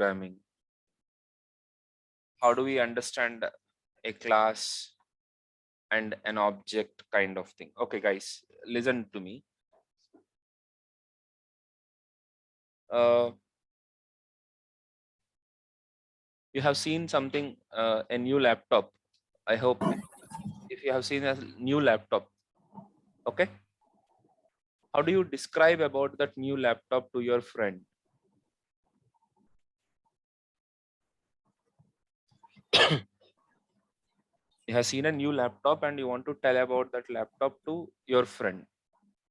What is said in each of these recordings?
programming? How do we understand a class and an object kind of thing? Okay, guys, listen to me. You have seen something, a new laptop. I hope if you have seen a new laptop, okay? How do you describe about that new laptop to your friend? You have seen a new laptop and you want to tell about that laptop to your friend.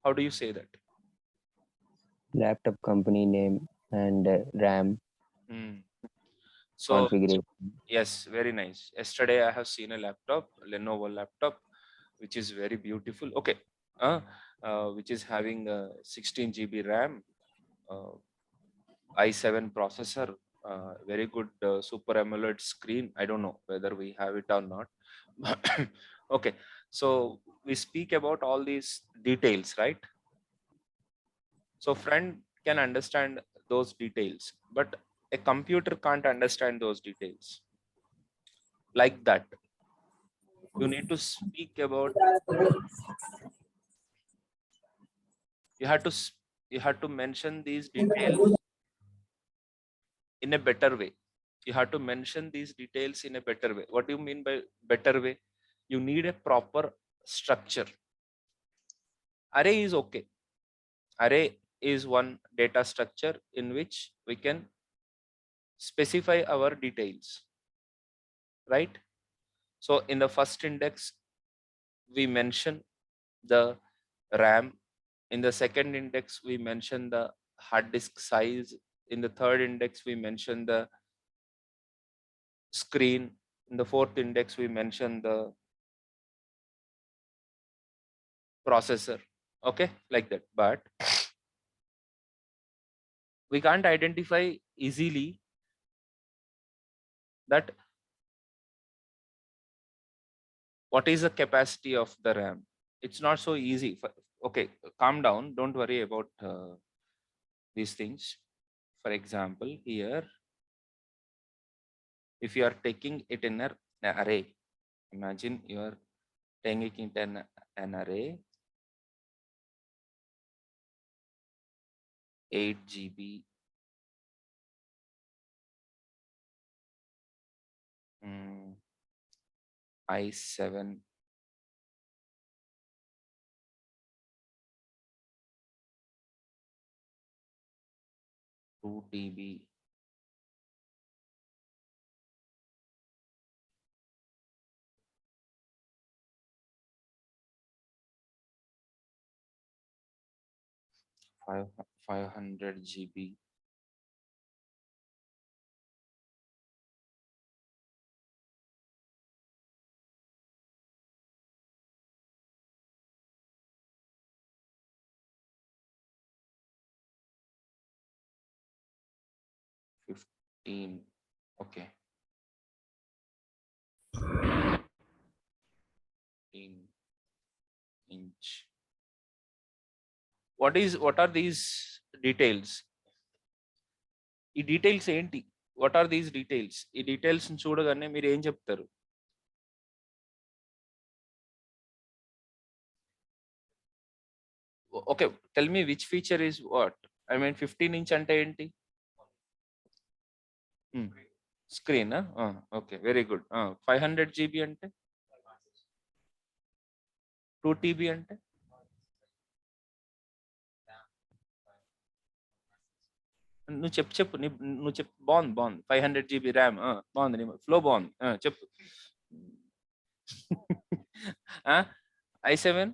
How do you say that? Laptop company name and RAM So configuration. yes, very nice. Yesterday I have seen a laptop, Lenovo laptop, which is very beautiful. Okay, which is having a 16 GB RAM, i7 processor, very good Super AMOLED screen. I don't know whether we have it or not. Okay, so we speak about all these details, right? So friend can understand those details, but a computer can't understand those details like that. You need to speak about, you have to mention these details in a better way. You have to mention these details in a better way. What do you mean by better way? You need a proper structure. Array is okay. Array is one data structure in which we can specify our details, right? So in the first index, we mention the RAM. In the second index, we mention the hard disk size. In the third index, we mention the screen. In the fourth index, we mention the processor. Okay, like that. But we can't identify easily that what is the capacity of the RAM. It's not so easy. Okay, calm down. Don't worry about these things. For example, here, if you are taking it in an array, imagine you are taking it in an array, 8 GB, i7, 2 TB, 500 GB, 15, okay, 15-inch. What are these details? ఈ details ఏంటి? What are these details? ఈ details చూడగానే మీరు ఏం చెప్తారు? Okay, tell me which feature is what? I mean 15-inch అంటే ఏంటి? Screen. Okay, very good. 500 GB అంటే? 2 TB అంటే? నువ్వు చెప్పు నువ్వు చెప్పు. బాగుంది 500 GB ర్యామ్. బాగుంది, ఫ్లో బాగుంది. చెప్పు. i7,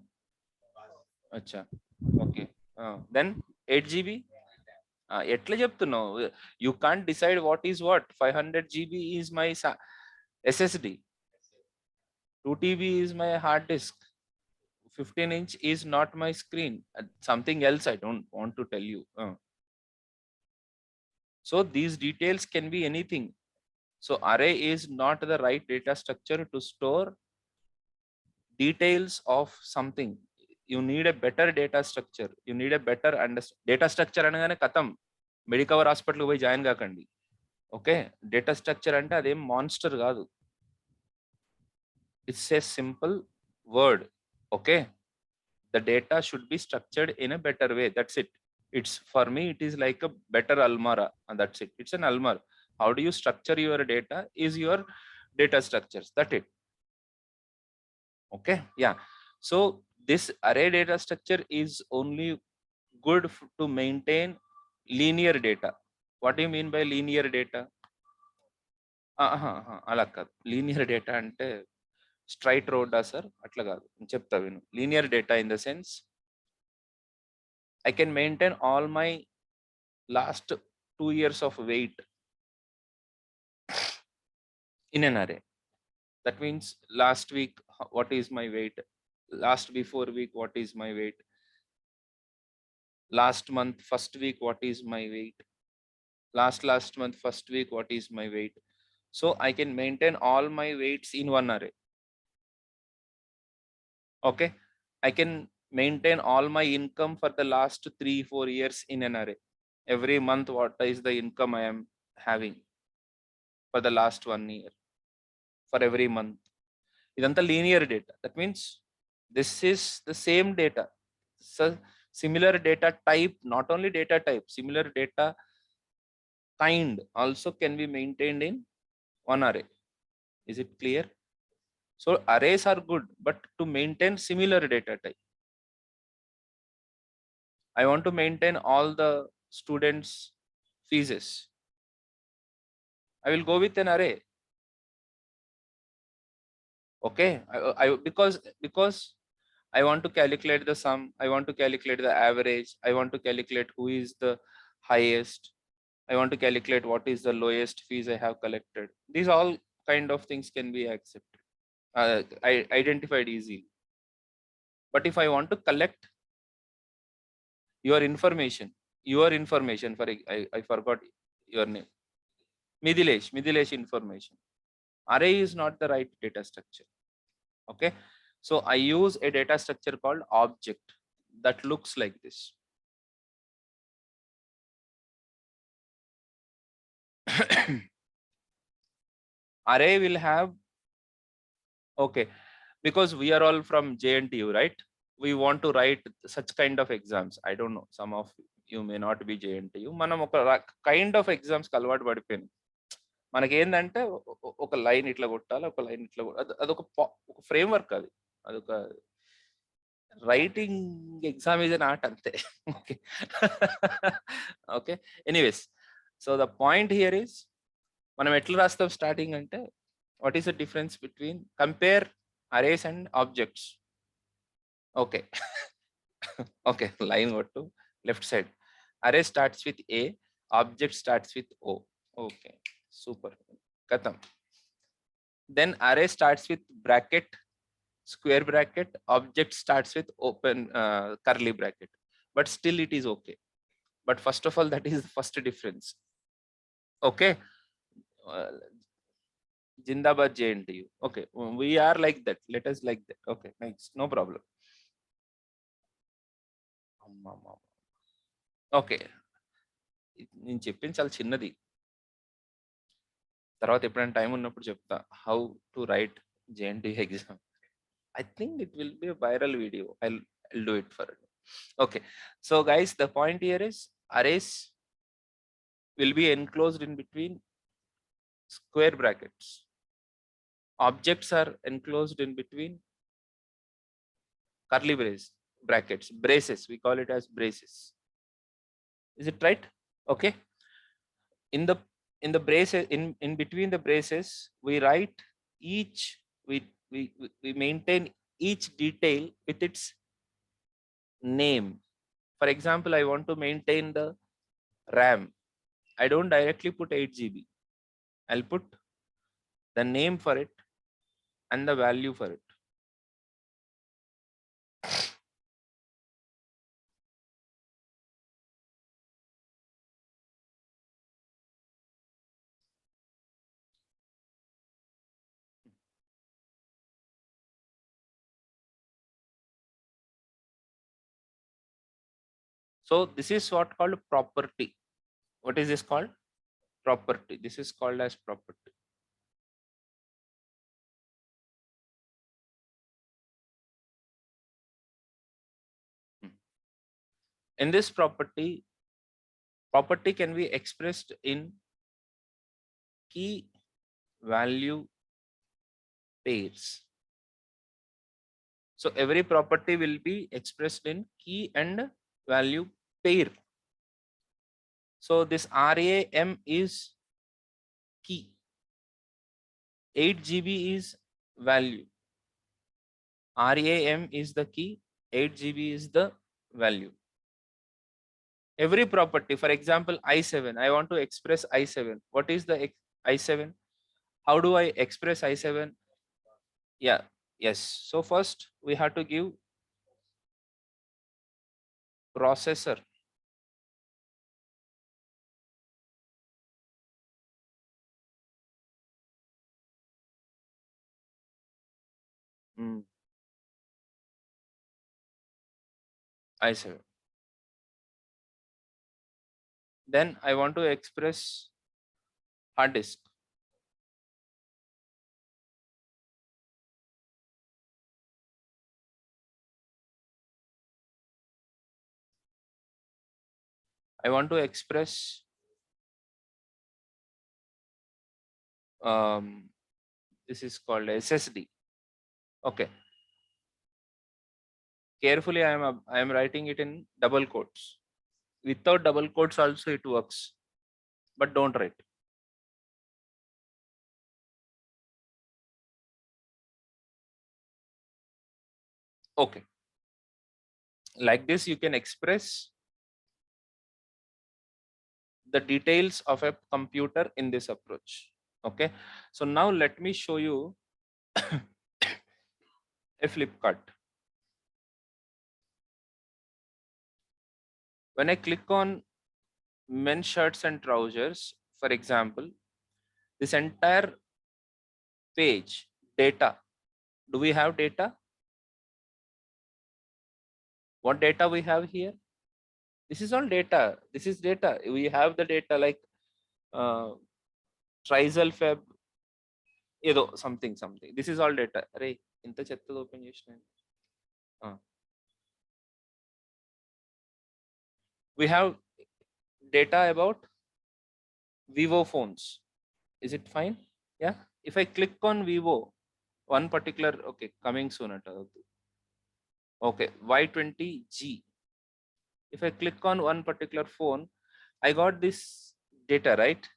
అచ్చా, ఓకే. Then 8 GB. ఎట్లా చెప్తున్నావు? You can't decide what is what. 500 GB is my SSD, 2 TB is my hard disk, 15-inch is not my screen. Something else I don't want to tell you. So these details can be anything. So array is not the right data structure to store details of something. You need a better data structure. You need a better data structure. అనగానే కథం Medicover hospital పోయి join కాకండి. Okay, data structure అంటే అదేం monster కాదు, it's a simple word. Okay, the data should be structured in a better way, that's it. It's for me it is like a better almara, and that's it, it's an almara. How do you structure your data is your data structures, that it. Okay, yeah. So this array data structure is only good to maintain linear data. What do you mean by linear data? అలా కాదు, linear data అంటే straight రోడ్డా sir, అట్లా కాదు, నేను చెప్తా విను. Linear data in the sense I can maintain all my last 2 years of weight in an array. That means last week, what is my weight? Last before week, what is my weight? Last month, first week, what is my weight? Last month, first week, what is my weight? So I can maintain all my weights in one array. Okay, I can maintain all my income for the last 3-4 years in an array. Every month, what is the income I am having for the last 1 year, for every month. Idantha linear data. That means this is the same data. So similar data type, not only data type, similar data kind also can be maintained in one array. Is it clear? So arrays are good, but to maintain similar data type, I want to maintain all the students' fees. I will go with an array. Okay, because I want to calculate the sum, I want to calculate the average, I want to calculate who is the highest, I want to calculate what is the lowest fees I have collected. These all kind of things can be accepted, identified easily. But if I want to collect your information, for I forgot your name, Midilesh information, array is not the right data structure. Okay, so I use a data structure called object that looks like this. Array will have, okay, because we are all from JNTU, right? We want to write such kind of exams. I don't know, some of you may not be JNTU. మనం ఒక kind of exams కి అలవాటు పడిపోయింది. మనకి ఏంటంటే ఒక line ఇట్లా కొట్టాలి, ఒక లైన్ ఇట్లా అదొక ఫ్రేమ్ వర్క్, అదొక writing exam is an art అంతే. Okay okay, anyways, so the point here is, మనం ఎట్లా రాస్తాం స్టార్టింగ్ అంటే, what is the difference between compare arrays and objects. Okay okay, line కొట్టు left side, array starts with A, object starts with O. Okay, super, కథం. Then array starts with bracket, square bracket, object starts with open curly bracket, but still it is okay. But first of all, that is the first difference. Okay, Jindabad JNTU. Okay, we are like that, let us like that. Okay, nice, no problem. Okay, నేను చెప్పింది చాలా చిన్నది, తర్వాత ఎప్పుడైనా time ఉన్నప్పుడు చెప్తా how to right JNTU exam. I think it will be a viral video. I'll do it for it. Okay, so guys, the point here is arrays will be enclosed in between square brackets. Objects are enclosed in between curly brackets, braces. We call it as braces. Is it right? Okay. In the braces, in between the braces, we write each, we maintain each detail with its name. For example, I want to maintain the RAM. I don't directly put 8 GB. I'll put the name for it and the value for it. So this is what called property. What is this called? property. This is called as property. In this property can be expressed in key value pairs. So every property will be expressed in key and value pair. So this RAM is key. 8 GB is value. RAM is the key. 8 GB is the value. Every property, for example, I7, I want to express I7. What is the I7? How do I express I7? Yeah, yes. So first we have to give processor. I7. Then I want to express hard disk. I want to express this is called SSD. Okay. Carefully, I am writing it in double quotes. Without double quotes also it works, but don't write. Okay. Like this, you can express the details of a computer in this approach. Okay. So now let me show you a Flipkart. When I click on men's shirts and trousers, for example, this entire page, data. Do we have data? What data we have here? This is all data. This is data. We have the data like Trisal Feb, something. This is all data. Array, inta chettadu open chesina. We have data about Vivo phones. Is it fine? Yeah. If I click on Vivo, one particular, okay, coming soon at okay, Y20G. If I click on one particular phone, I got this data, right?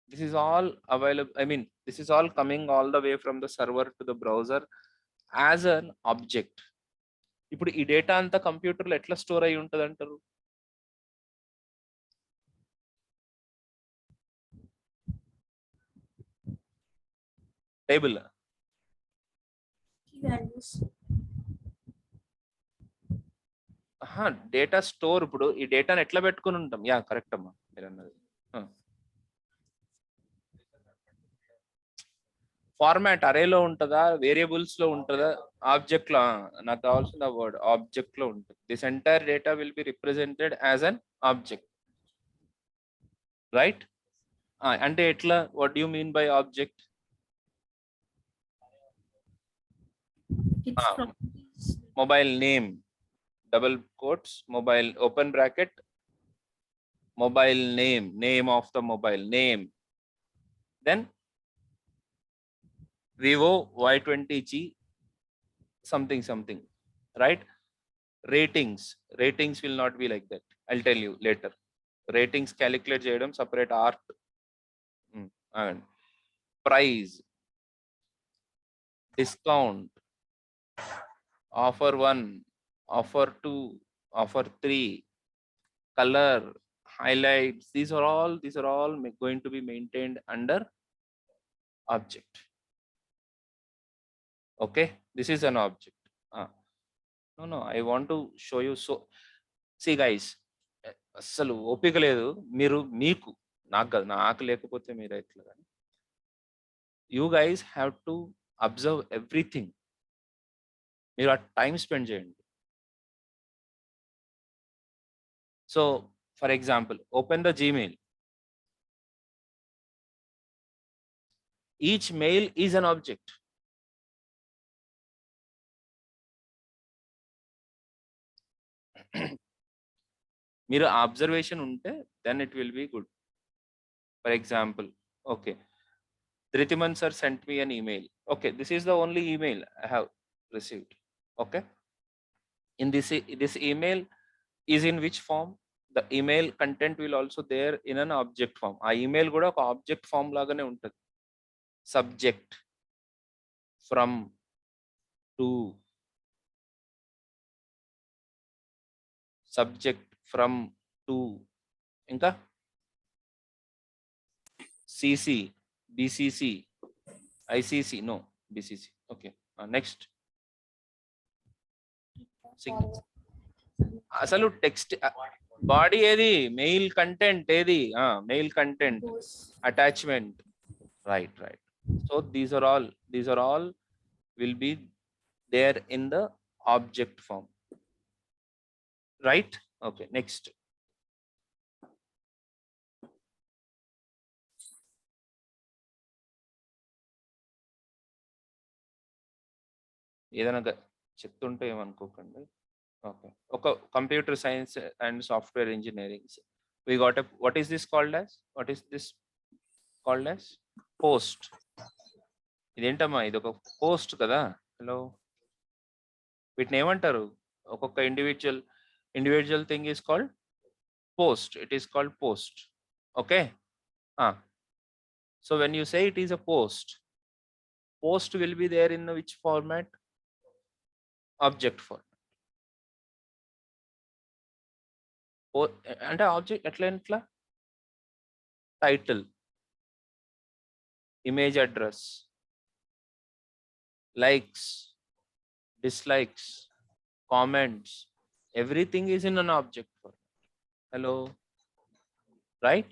This is all available. I mean, this is all coming all the way from the server to the browser as an object. ఇప్పుడు ఈ data అంతా కంప్యూటర్లో ఎట్లా store అయి ఉంటుంది అంటారు? Table data store. ఇప్పుడు ఈ డేటాను ఎట్లా పెట్టుకుని ఉంటాం? యా కరెక్ట్ అమ్మా మీరు అన్నది. ఫార్మాట్ అరేలో ఉంటుందా, వేరియబుల్స్ లో ఉంటుందా, ఆబ్జెక్ట్ లో? నాకు కావాల్సిన వర్డ్ ఆబ్జెక్ట్ లో ఉంటుంది. This entire data will be represented as an object, right? అంటే ఎట్లా? What you mean by object? Mobile name, double quotes, mobile, open bracket, mobile name of the mobile name, then Vivo Y20G something, right? Ratings will not be like that. I'll tell you later. Ratings calculate cheyadam separate art. And price, discount, offer 1, offer 2, offer 3, color, highlights, these are all going to be maintained under object. Okay, this is an object. No, I want to show you. So see guys, అసలు ఓపిక లేదు. మీకు నాకు లేకపోతే మీరు ఎట్లా? You guys have to observe everything. మీరు ఆ టైం స్పెండ్ చేయండి. So for example, open the Gmail. Each mail is an object. Mere observation unte, then it will be good. For example, okay, Dritiman sir sent me an email. Okay, this is the only email I have received. Okay, in this email is in which form? The email content will also there in an object form. ఆ email కూడా ఒక object form లాగానే ఉంటుంది. Subject, from, to, subject, from, to, ఇంకా CC, BCC, ICC, no, BCC. Okay, next. అసలు text body ఏది, mail content ఏది, mail content, attachment, right. So these are all will be there in the object form, right? Okay, next. ఏదైనా చెప్తుంటే ఏమనుకోకండి. Okay, ఒక computer science and software engineering, we got a, what is this called as post. ఇదేంటమ్మా, ఇది ఒక post కదా. Hello, వీటిని ఏమంటారు? ఒక్కొక్క individual thing is called post. It is called post. Okay, so when you say it is a post will be there in which format? Object format. అంటే object ఎట్లా? Title, image address, likes, dislikes, comments, everything is in an object format. Hello, right?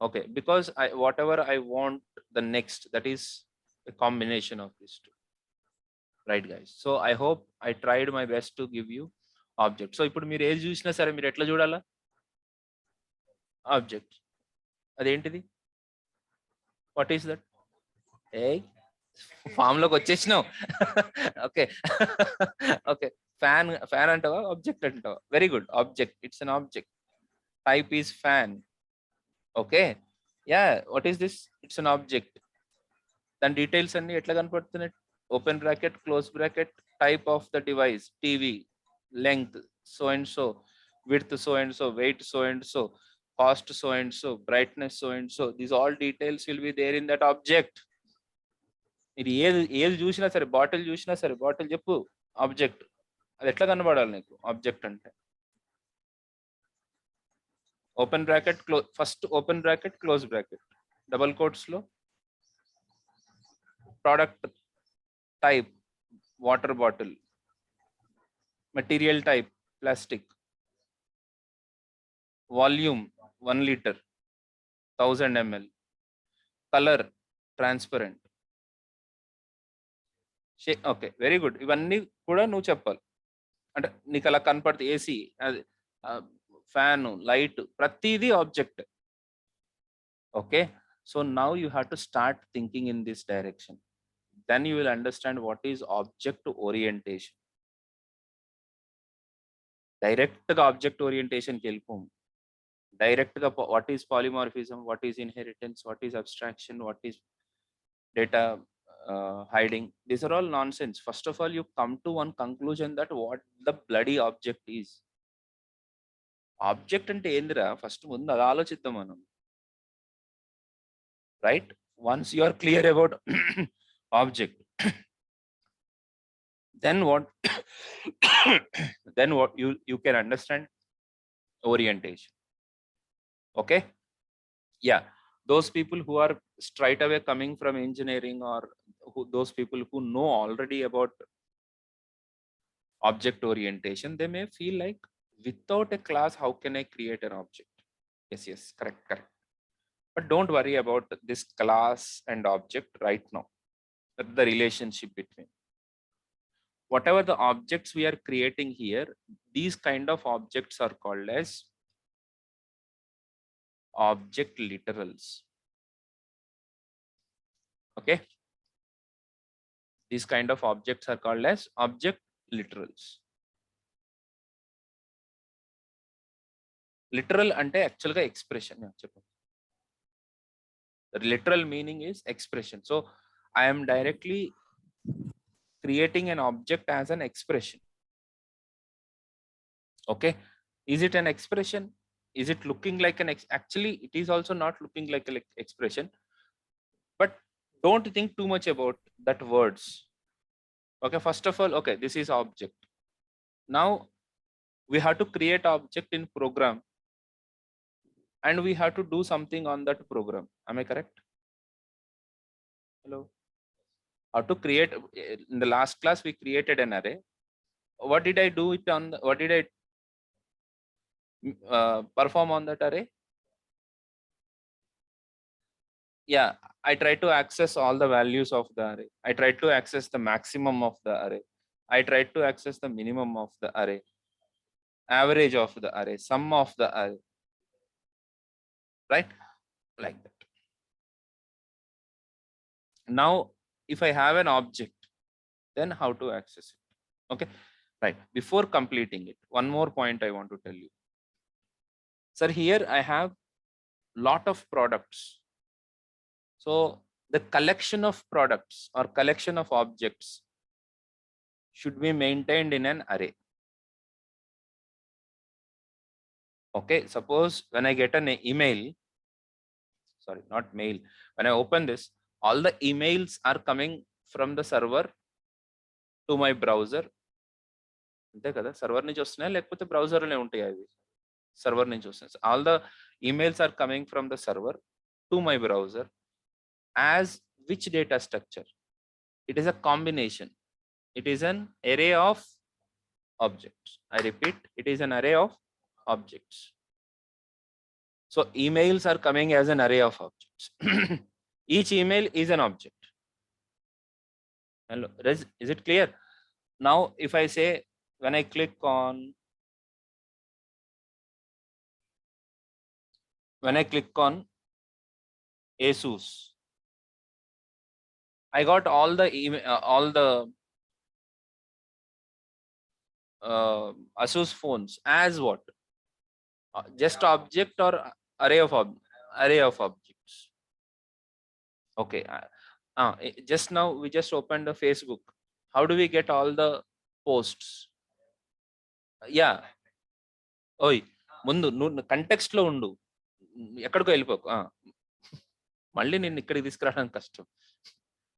Okay, because whatever I want the next, that is a combination of these two, right guys? So I hope I tried my best to give you object. So ఇప్పుడు మీరు ఏది చూసినా సరే మీరు ఎట్లా చూడాలా? Object. అదేంటిది? What is that? Form లోకి వచ్చేసినావు. ఓకే, ఓకే, ఫ్యాన్ అంటావా, ఆబ్జెక్ట్ అంటావా? Very good, object. It's an object. Type is fan. Okay, yeah, what is this? It's an object. దాని డీటెయిల్స్ అన్ని ఎట్లా కనపడుతున్నాయి? Open bracket, close bracket, type of the device, TV, length so and so, width so and so, weight so and so, cost so and so, brightness so and so. These all details will be there in that object. ఇది ఏది చూసినా సరే, bottle చూసినా సరే, bottle చెప్పు, object. అది ఎట్లా కనబడాలి నీకు ఆబ్జెక్ట్ అంటే? Open bracket, first open bracket, close bracket, double quotes లో product type, water bottle, material type, plastic, volume 1 litre, 1000 ml, colour transparent. Okay, very good. ఇవన్నీ కూడా నువ్వు చెప్పాలి. అంటే నీకు అలా కనపడుతుంది. ఏసీ, అది ఫ్యాన్, లైట్, ప్రతిదీ object. Okay, so now you have to start thinking in this direction. Then you will understand what is object orientation. డైరెక్ట్గా ఆబ్జెక్ట్ ఓరియంటేషన్కి వెళ్ళిపోము. డైరెక్ట్గా what is polymorphism, what is inheritance, what is abstraction, what is data hiding. These are all nonsense. First of all, you come to one conclusion that what the bloody object is. Object ante endra, first mundu adu alochiddam manam, right? Once you are clear about object, then what then what you can understand orientation. Okay, yeah, those people who are straight away coming from engineering, or those people who know already about object orientation, they may feel like, without a class, how can I create an object? Yes, correct. But don't worry about this class and object right now. The relationship between whatever the objects we are creating here, these kind of objects are called as object literals. Okay, These kind of objects are called as object literals. Literal ante actual ga expression. The literal meaning is expression. So I am directly creating an object as an expression. Okay, is it an expression? Is it looking like an actually it is also not looking like an expression, but don't think too much about that words. Okay, first of all, okay, this is object. Now we have to create object in program and we have to do something on that program. Am I correct? Hello. How to create, in the last class we created an array. What did I do it on what did I perform on that array? Yeah, I try to access all the values of the array. I try to access the maximum of the array. I try to access the minimum of the array, average of the array, sum of the array, right? Like that. Now, if I have an object, then how to access it? Okay, right. Before completing it, one more point I want to tell you. Sir, here I have lot of products. So the collection of products or collection of objects should be maintained in an array. Okay, suppose when I get an email, sorry, not mail, when I open this, all the emails are coming from the server to my browser. అంతే కదా, server నుంచి వస్తున్నాయి లేకపోతే బ్రౌజర్లోనే ఉంటాయి అవి, server నుంచి వస్తున్నాయి. All the emails are coming from the server to my browser as which data structure? It is a combination. It is an array of objects. I repeat, it is an array of objects. So emails are coming as an array of objects. Each email is an object. Hello, is it clear? Now if I say, when I click on ASUS, I got all the ASUS phones as what? Just object or array of objects. Okay. Just now we just opened the Facebook. How do we get all the posts? Yeah. ఓయ్ ముందు నువ్వు context లో ఉండు, ఎక్కడికో వెళ్ళిపోకు. మళ్ళీ నేను ఇక్కడికి తీసుకురావడం కష్టం.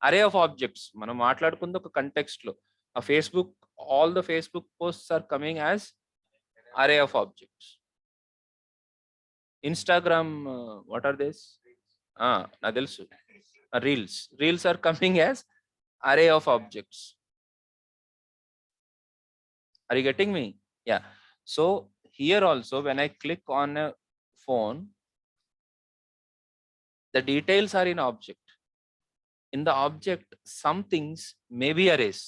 అరే ఆఫ్ ఆబ్జెక్ట్స్ మనం మాట్లాడుకుంది ఒక కంటెక్స్ట్ లో. ఆ Facebook, all the Facebook posts are coming as array of objects. Instagram, what are this? నాకు తెలుసు, reels are coming as array of objects. Are you getting me? Yeah. So here also, when I click on a phone, the details are in object. In the object, some things may be arrays.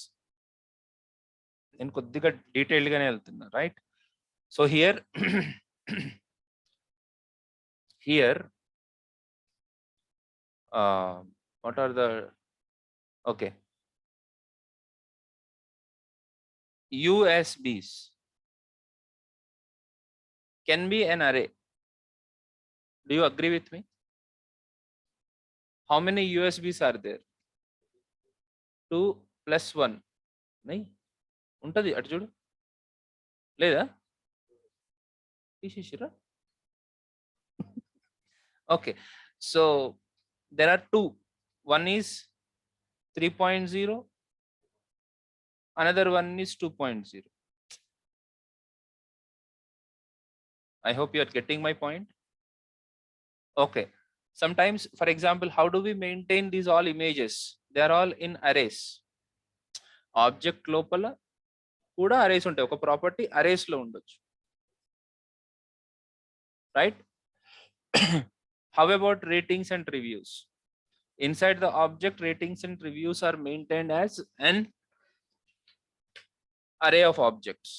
In koddiga detailed gaane veltunna, right? So here here what are the, okay, USBs can be an array. Do you agree with me? How many USBs are there? 2 plus 1. Nahi untadi, atu chudu, లేదా తీసేసిరా? Okay, so there are two. One is 3.0, another one is 2.0. I hope you are getting my point. Okay, sometimes, for example, how do we maintain these all images? They are all in arrays. Object lopala kuda arrays untayi, oka property arrays lo undochu, right? How about ratings and reviews? Inside the object, ratings and reviews are maintained as an array of objects.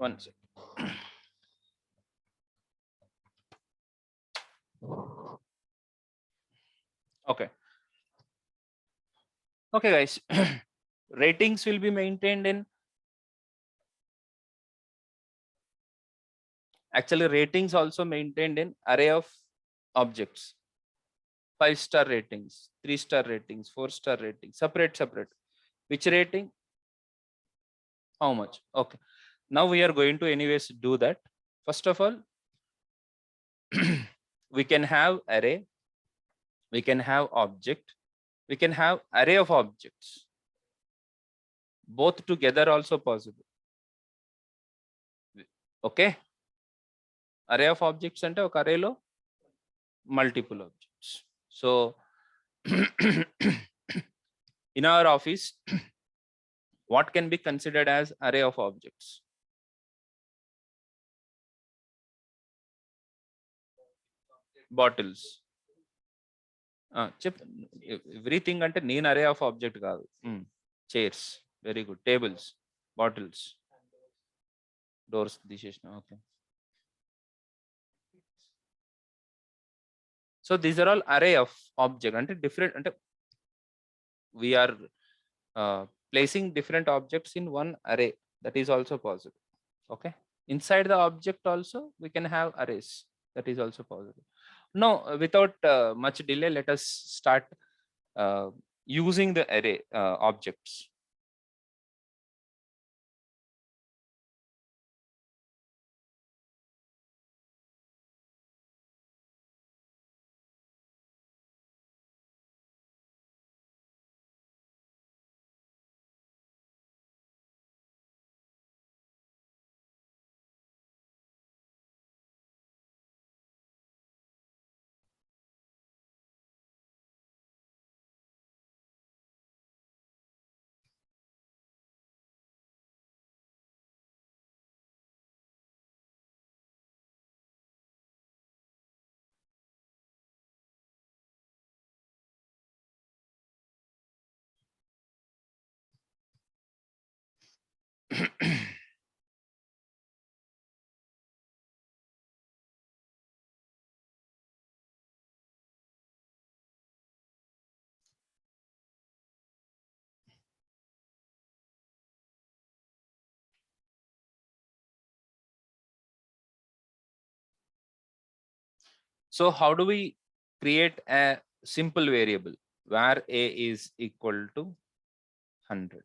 One second. Okay. Okay, guys. Ratings will be maintained in, actually ratings also maintained in array of objects. 5-star ratings, 3-star ratings, 4-star ratings, separate. Which rating? How much? Okay. Now we are going to anyways do that. First of all, we can have array, we can have object, we can have array of objects. Both together also possible. Okay. Array of objects ante oka array lo multiple objects. So in our office, what can be considered as array of objects? Bottles. Everything ante నేను array of object కాదు. Chairs, very good. Tables, bottles, doors తీసేసిన. Okay. So these are all array of object ante different ante we are placing different objects in one array. That is also possible. Okay. Inside the object also we can have arrays. That is also possible. Now without much delay, let us start using the array objects. So how do we create a simple variable where a is equal to 100?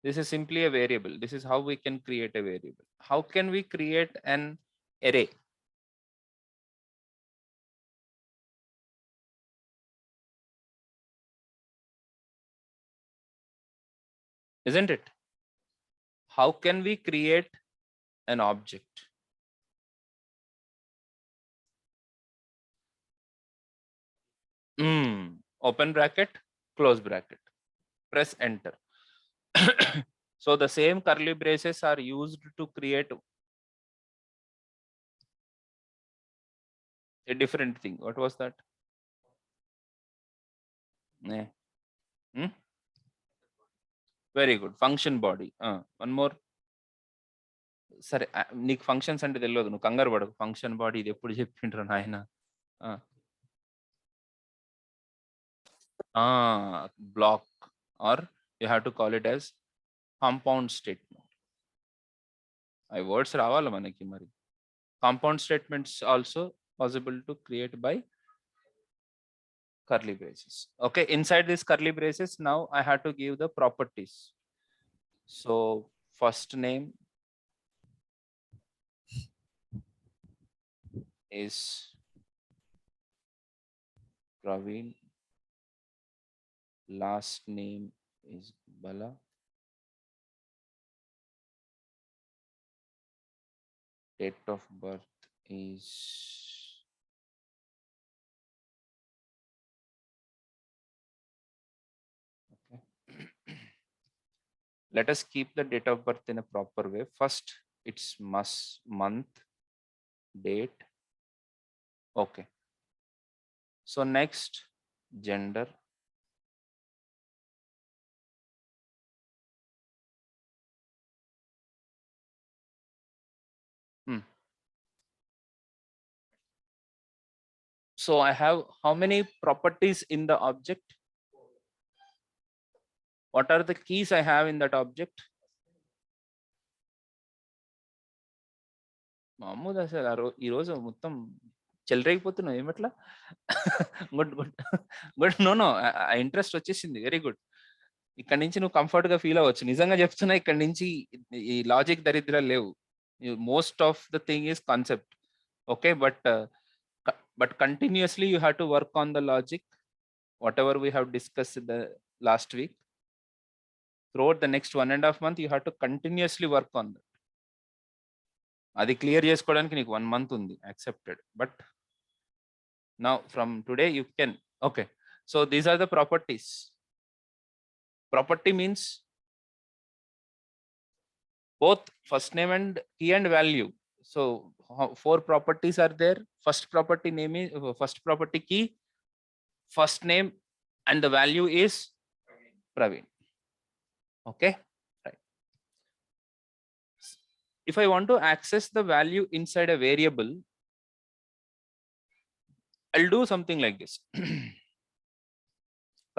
This is simply a variable. This is how we can create a variable. How can we create an array? Isn't it? How can we create an object? Open bracket, close bracket, press enter. So the same curly braces are used to create a different thing. What was that? Very good. Function body. One more. సరే నీకు functions అంటే తెలియదు, నువ్వు కంగారు పడకు. Function body ఇది ఎప్పుడు చెప్పిండ్రు నాయన. Block, or you have to call it as compound statement. I words రావాలి మనకి మరి. Compound statements also possible to create by curly braces. Okay, inside this curly braces now I have to give the properties. So first name is Praveen, last name is Bala, date of birth is okay. Let us keep the date of birth in a proper way. First it's month, date. Okay. So next, gender. So I have how many properties in the object? What are the keys I have in that object? మామూలు అసలు ఈరోజు మొత్తం చెలరేగిపోతున్నావు ఏమట్లా good good good no interest వచ్చేసింది very good ఇక్కడ నుంచి నువ్వు కంఫర్ట్ గా ఫీల్ అవ్వచ్చు నిజంగా చెప్తున్నా ఇక్కడ నుంచి ఈ లాజిక్ దరిద్రాలు లేవు most of the thing is concept okay but continuously you have to work on the logic whatever we have discussed in the last week throughout the next 1.5 months you have to continuously work on that అది clear చేసుకోవడానికి నీకు 1 month ఉంది accepted but now from today you can okay so these are the properties property means both first name and key and value so 4 properties are there first property name is first property key first name and the value is Praveen okay right if I want to access the value inside a variable I'll do something like this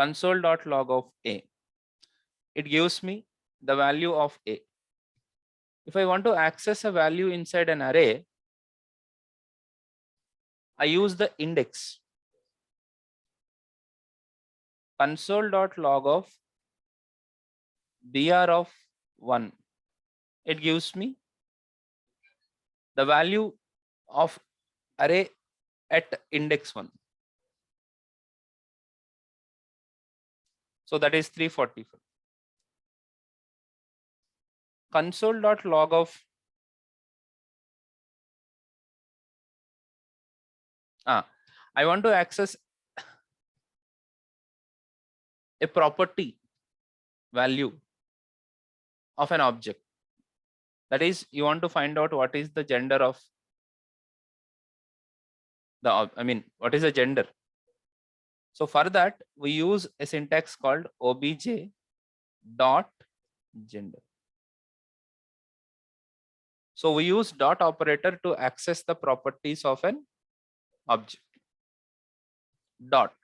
console.log of a it gives me the value of a if I want to access a value inside an array I use the index console.log of br of 1 it gives me the value of array at index 1 so that is 345 console.log of I want to access a property value of an object that is you want to find out what is the gender of the what is the gender so for that we use a syntax called obj dot gender so we use dot operator to access the properties of an object dot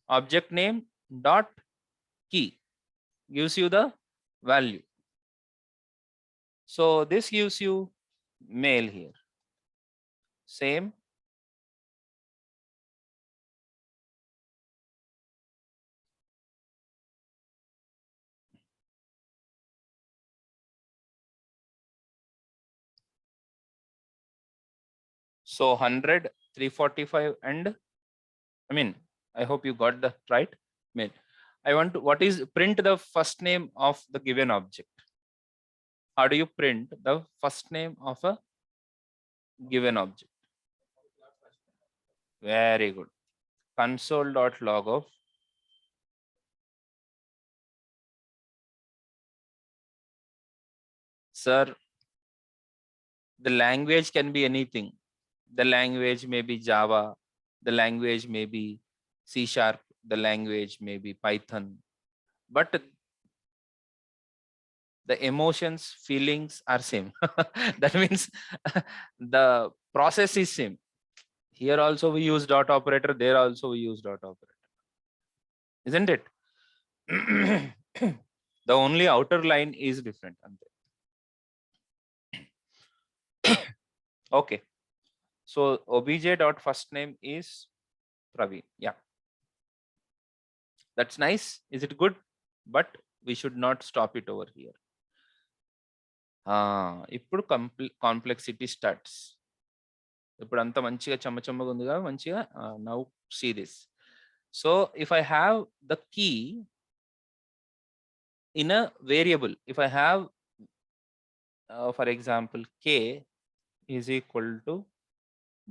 object name dot key gives you the value so this gives you male here same so 100 345 and I hope you got the right male I want to what is print the first name of the given object how do you print the first name of a given object very good console.log of sir the language can be anything the language may be Java the language may be C#, the language may be Python but the emotions feelings are same that means the process is same here also we use dot operator there also we use dot operator isn't it the only outer line is different okay so obj dot first name is Praveen yeah that's nice is it good but we should not stop it over here ఇప్పుడు complexity starts ఇప్పుడు అంతా మంచిగా చెమ్మగా ఉంది కదా మంచిగా now see this so if I have the key in a variable if I have for example k is equal to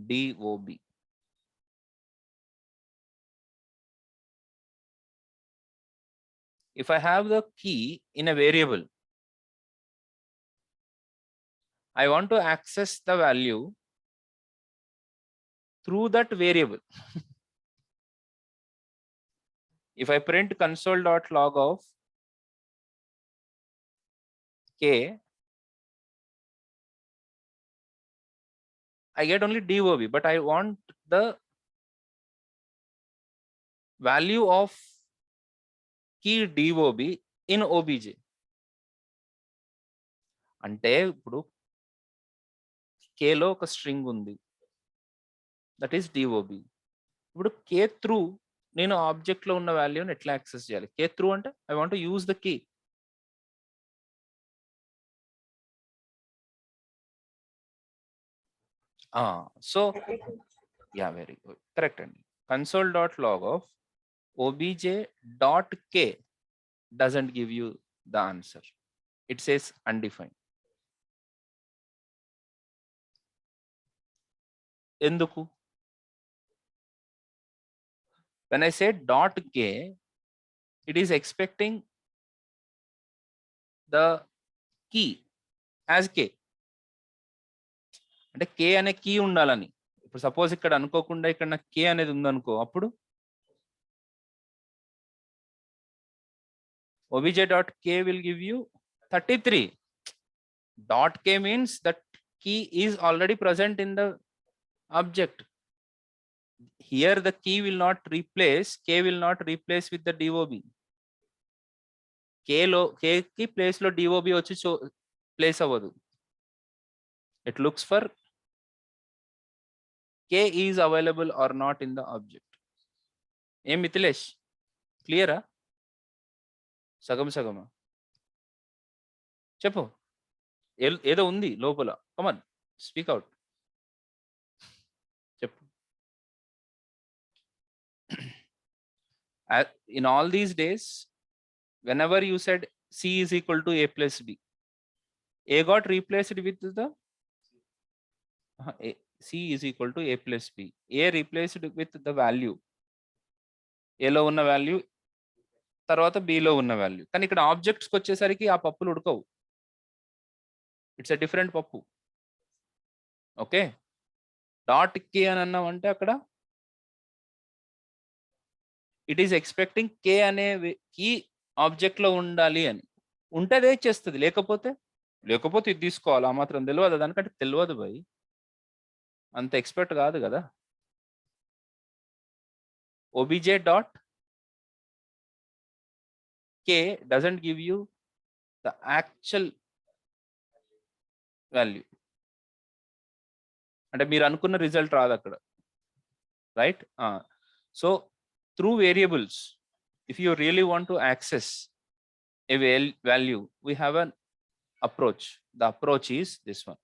dob if I have the key in a variable I want to access the value through that variable if I print console.log of k I get only DOB, but I want the value of key DOB in OBJ. అంటే ఇప్పుడు కేలో ఒక string ఉంది, that is DOB. ఇప్పుడు కే through నేను object లో ఉన్న వాల్యూని ఎట్లా యాక్సెస్ చేయాలి? కే త్రూ అంటే I want to use the key. So yeah, very good, correct అండి. console.log of obj.k doesn't give you the answer. It says undefined. ఎందుకు? When I say .k, it is expecting the key as k. అంటే k అనే key ఉండాలని. ఇప్పుడు suppose ఇక్కడ అనుకోకుండా ఇక్కడ నాకు k అనేది ఉందనుకో, అప్పుడు obj.k will give you 33. .k means that key is already present in the object. Here the key will not replace, k will not replace with the DOB. k ki place lo DOB వచ్చి place అవ్వదు. It looks for k is available or not in the object. ఏం మిథిలేష్, క్లియరా? సగం సగమా? చెప్పు, ఏదో ఉంది లోపల. Come on, speak out, చెప్పు. In all these days, whenever you said c is equal to a plus b, a got replaced with the c is equal to a plus b. a replaced with the value, a లో ఉన్న value తర్వాత b లో ఉన్న value. కానీ ఇక్కడ ఆబ్జెక్ట్స్కి వచ్చేసరికి ఆ పప్పులు ఉడకవు. ఇట్స్ అ డిఫరెంట్ పప్పు. ఓకే, డాట్ కే అని అన్నామంటే అక్కడ ఇట్ ఈస్ ఎక్స్పెక్టింగ్ కే అనే కీ ఆబ్జెక్ట్ లో ఉండాలి అని. ఉంటే అదే చేస్తుంది, లేకపోతే ఇది తీసుకోవాలి. ఆ మాత్రం తెలియదు, దానికంటే తెలియదు భయ్, అంత ఎక్స్పెక్ట్ కాదు కదా. obj dot K doesn't give you the actual value. అంటే మీరు అనుకున్న రిజల్ట్ రాదు అక్కడ, right? So through variables, if you really want to access a value, we have an approach. The approach is this one.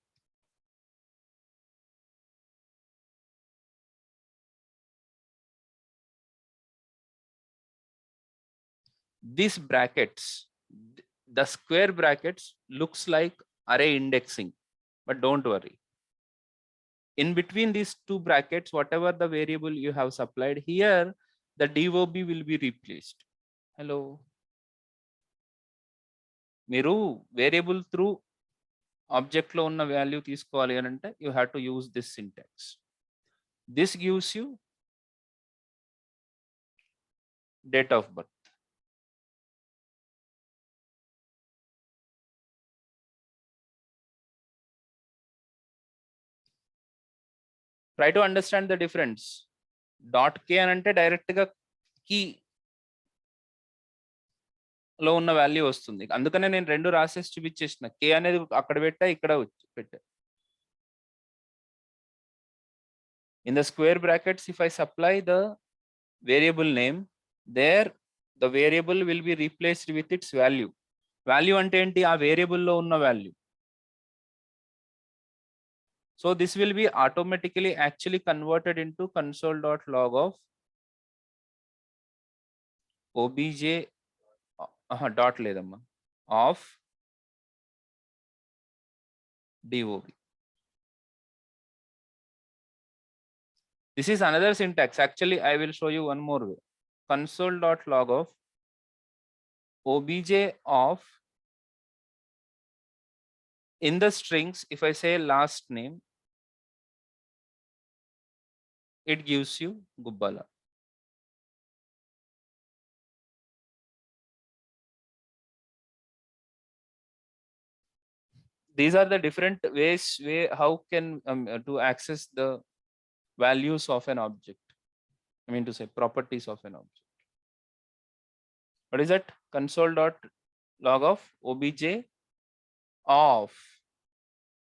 These brackets, the square brackets looks like array indexing, but don't worry. In between these two brackets, whatever the variable you have supplied here, the DOB will be replaced. Hello. మీరు variable through object లో ఉన్న value తీసుకోవాలి అని అంటే you have to use this syntax. This gives you date of birth. Try to understand the difference. Dot K అని అంటే direct గా key లో ఉన్న వాల్యూ వస్తుంది. అందుకనే నేను రెండు రాసేసి చూపించేసిన. కే అనేది అక్కడ పెట్టా, ఇక్కడ పెట్టా. In the square brackets, if I supply the variable name, there the variable will be replaced with its value. Value అంటే ఏంటి? ఆ వేరియబుల్ లో ఉన్న value. So this will be automatically actually converted into console.log of obj dot ledamma of DOB. This is another syntax. Actually, I will show you one more way. Console.log of obj of, in the strings, if I say last name, it gives you Gubbala. these are the different ways how can to access the values of an object. I mean to say properties of an object. What is that? Console.log of obj of,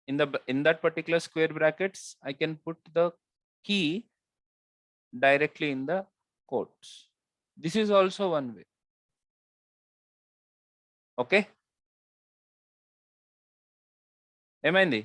in that particular square brackets, I can put the key directly in the quotes. This is also one way. Okay. ఏమైంది?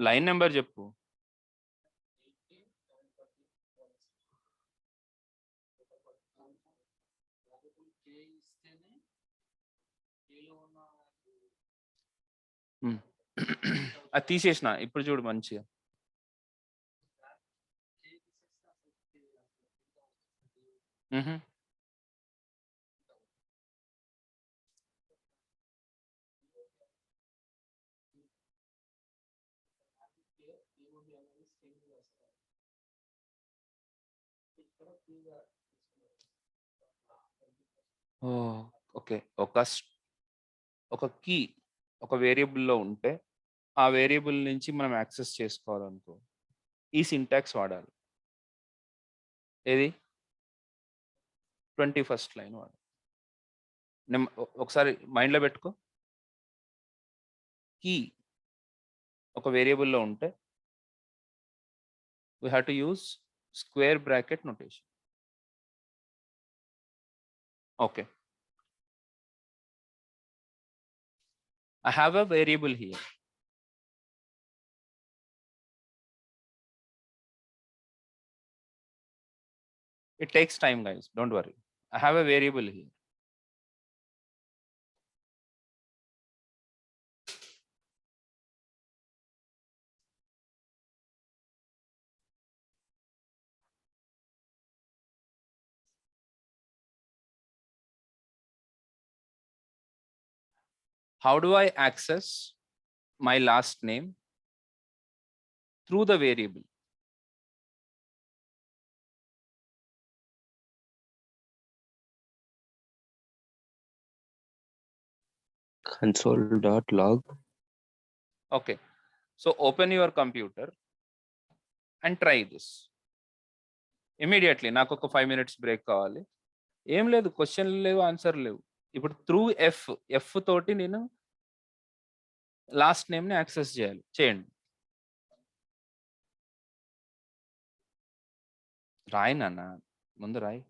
Line number చెప్పు. అది తీసేసిన, ఇప్పుడు చూడు మంచిగా. Okay. ఒక key ఒక వేరియబుల్లో ఉంటే ఆ వేరియబుల్ నుంచి మనం యాక్సెస్ చేసుకోవాలనుకో, ఈ సింటాక్స్ వాడాలి. ఏది? 21st లైన్ వాడాలి. ఒకసారి మైండ్లో పెట్టుకో. కీ ఒక వేరియబుల్లో ఉంటే we have to use square bracket notation. Okay. I have a variable here. It takes time, guys. Don't worry. I have a variable here. How do I access my last name? Through the variable. Console.log. Okay. So open your computer and try this. Immediately, నాకు ఒక 5 minutes break కావాలి. ఏం లేదు, క్వశ్చన్లు లేవు, answer లేవు. ఇప్పుడు through F తోటి నేను లాస్ట్ నేమ్ని యాక్సెస్ చేయాలి. చేయండి. రాయి నాన్న, ముందు రాయి.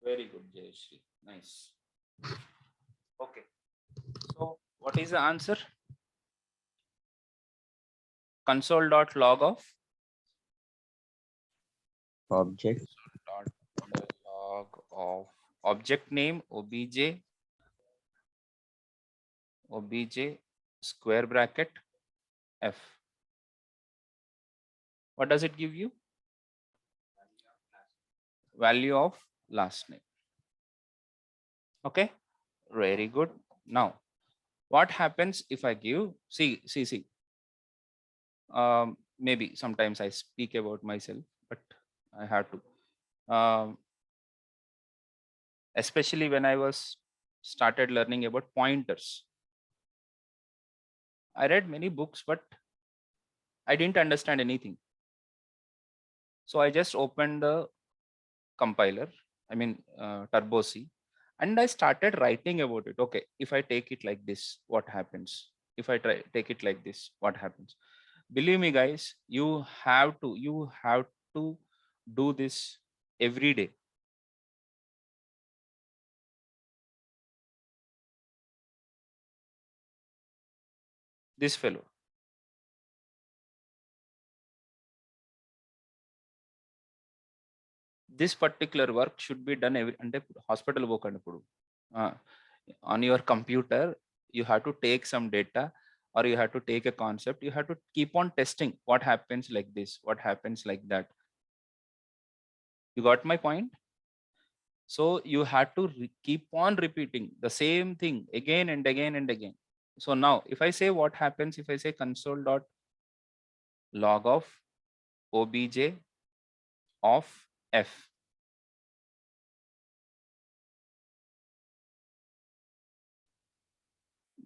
Very good, Jayashree. Nice. Okay. So what is the answer? Console.log of Object. log of object name obj square bracket f. What does it give you? Value of last name. Okay, very good. Now, what happens if I give, see, maybe sometimes I speak about myself, but I have to. Especially when I was started learning about pointers. I read many books, but I didn't understand anything. So I just opened the compiler, I mean Turbo C, and I started writing about it. Okay, if I take it like this, what happens? If I take it like this, what happens? Believe me, guys, you have to do this every day. This fellow. This particular work should be done every and hospital work and on your computer. You have to take some data, or you have to take a concept. You have to keep on testing what happens like this, what happens like that. You got my point? So you have to keep on repeating the same thing again and again and again. So now if I say what happens, if I say console.log of obj of f,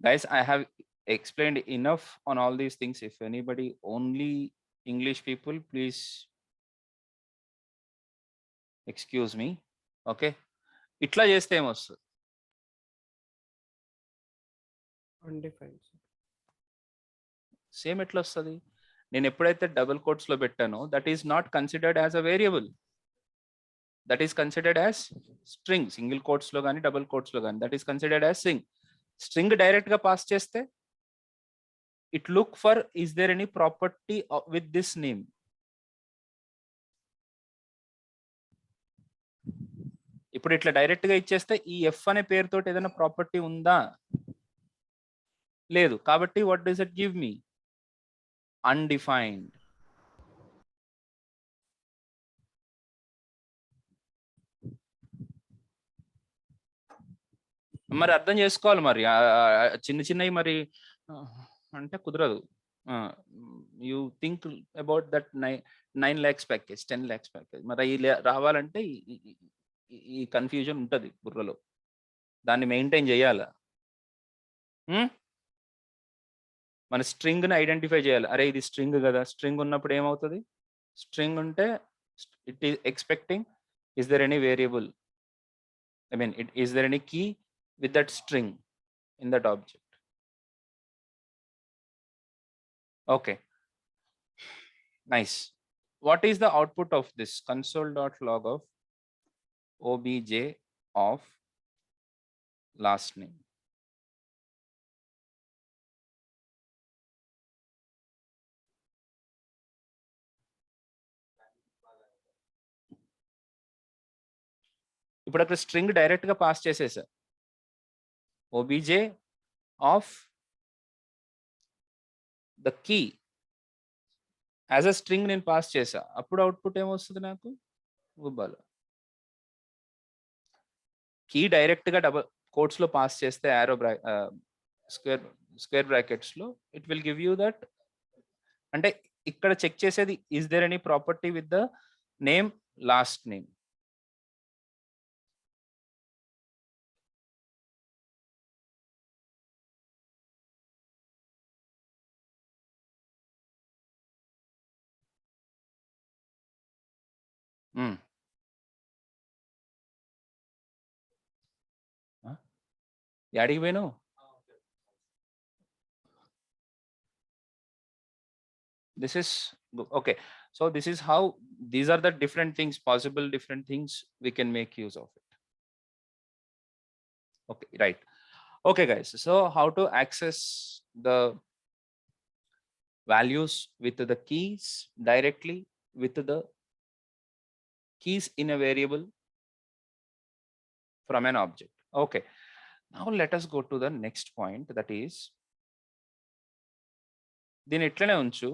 guys, I have explained enough on all these things. If anybody only English people, please excuse me. Okay, ఇట్లా చేస్తే ఏమొస్తుంది? Undefined. Same ఎట్లా వస్తుంది? నేను ఎప్పుడైతే double quotes లో పెట్టానో that is not considered as a variable, that is considered as string. Single quotes లో కానీ డబుల్ కోట్స్ లో కానీ that is considered as string. String direct గా పాస్ చేస్తే it look for is there any property with this name. ఇప్పుడు ఇట్లా direct గా ఇచ్చేస్తే ఈ ఎఫ్ అనే పేరుతో ఏదైనా ప్రాపర్టీ ఉందా? లేదు. కాబట్టి what does it give me? Undefined. మరి అర్థం చేసుకోవాలి. మరి చిన్న చిన్నవి మరి అంటే కుదరదు. You think about that 9 lakhs package, 10 lakhs package. మరి రావాలంటే ఈ కన్ఫ్యూజన్ ఉంటుంది బుర్రలో. దాన్ని మెయింటైన్ చేయాలా? మన స్ట్రింగ్ ని ఐడెంటిఫై చేయాలి. అరే ఇది స్ట్రింగ్ కదా, స్ట్రింగ్ ఉన్నప్పుడు ఏమవుతుంది? స్ట్రింగ్ ఉంటే it is expecting is there any variable, I mean is there any key with that string in that object? Okay, nice. What is the output of this console.log of obj of last name? ఇప్పుడు అక్కడ string direct గా pass చేసేసా. obj of the key as a string నేను pass చేసా. అప్పుడు output ఏమొస్తుంది నాకు? గుబ్బాలో కీ డైరెక్ట్ గా డబుల్ కోట్స్ లో పాస్ చేస్తే యారో స్క్వేర్ బ్రాకెట్స్ లో it will give you that. అంటే ఇక్కడ చెక్ చేసేది is there any property with the name last name. యాడికి పోయినావు? This is okay. So this is how, these are the different things, possible different things we can make use of it. Okay, right. Okay, guys. So how to access the values with the keys directly with the keys in a variable from an object. Okay. Now let us go to the next point, that is దీని ఎట్లనే ఉంచు.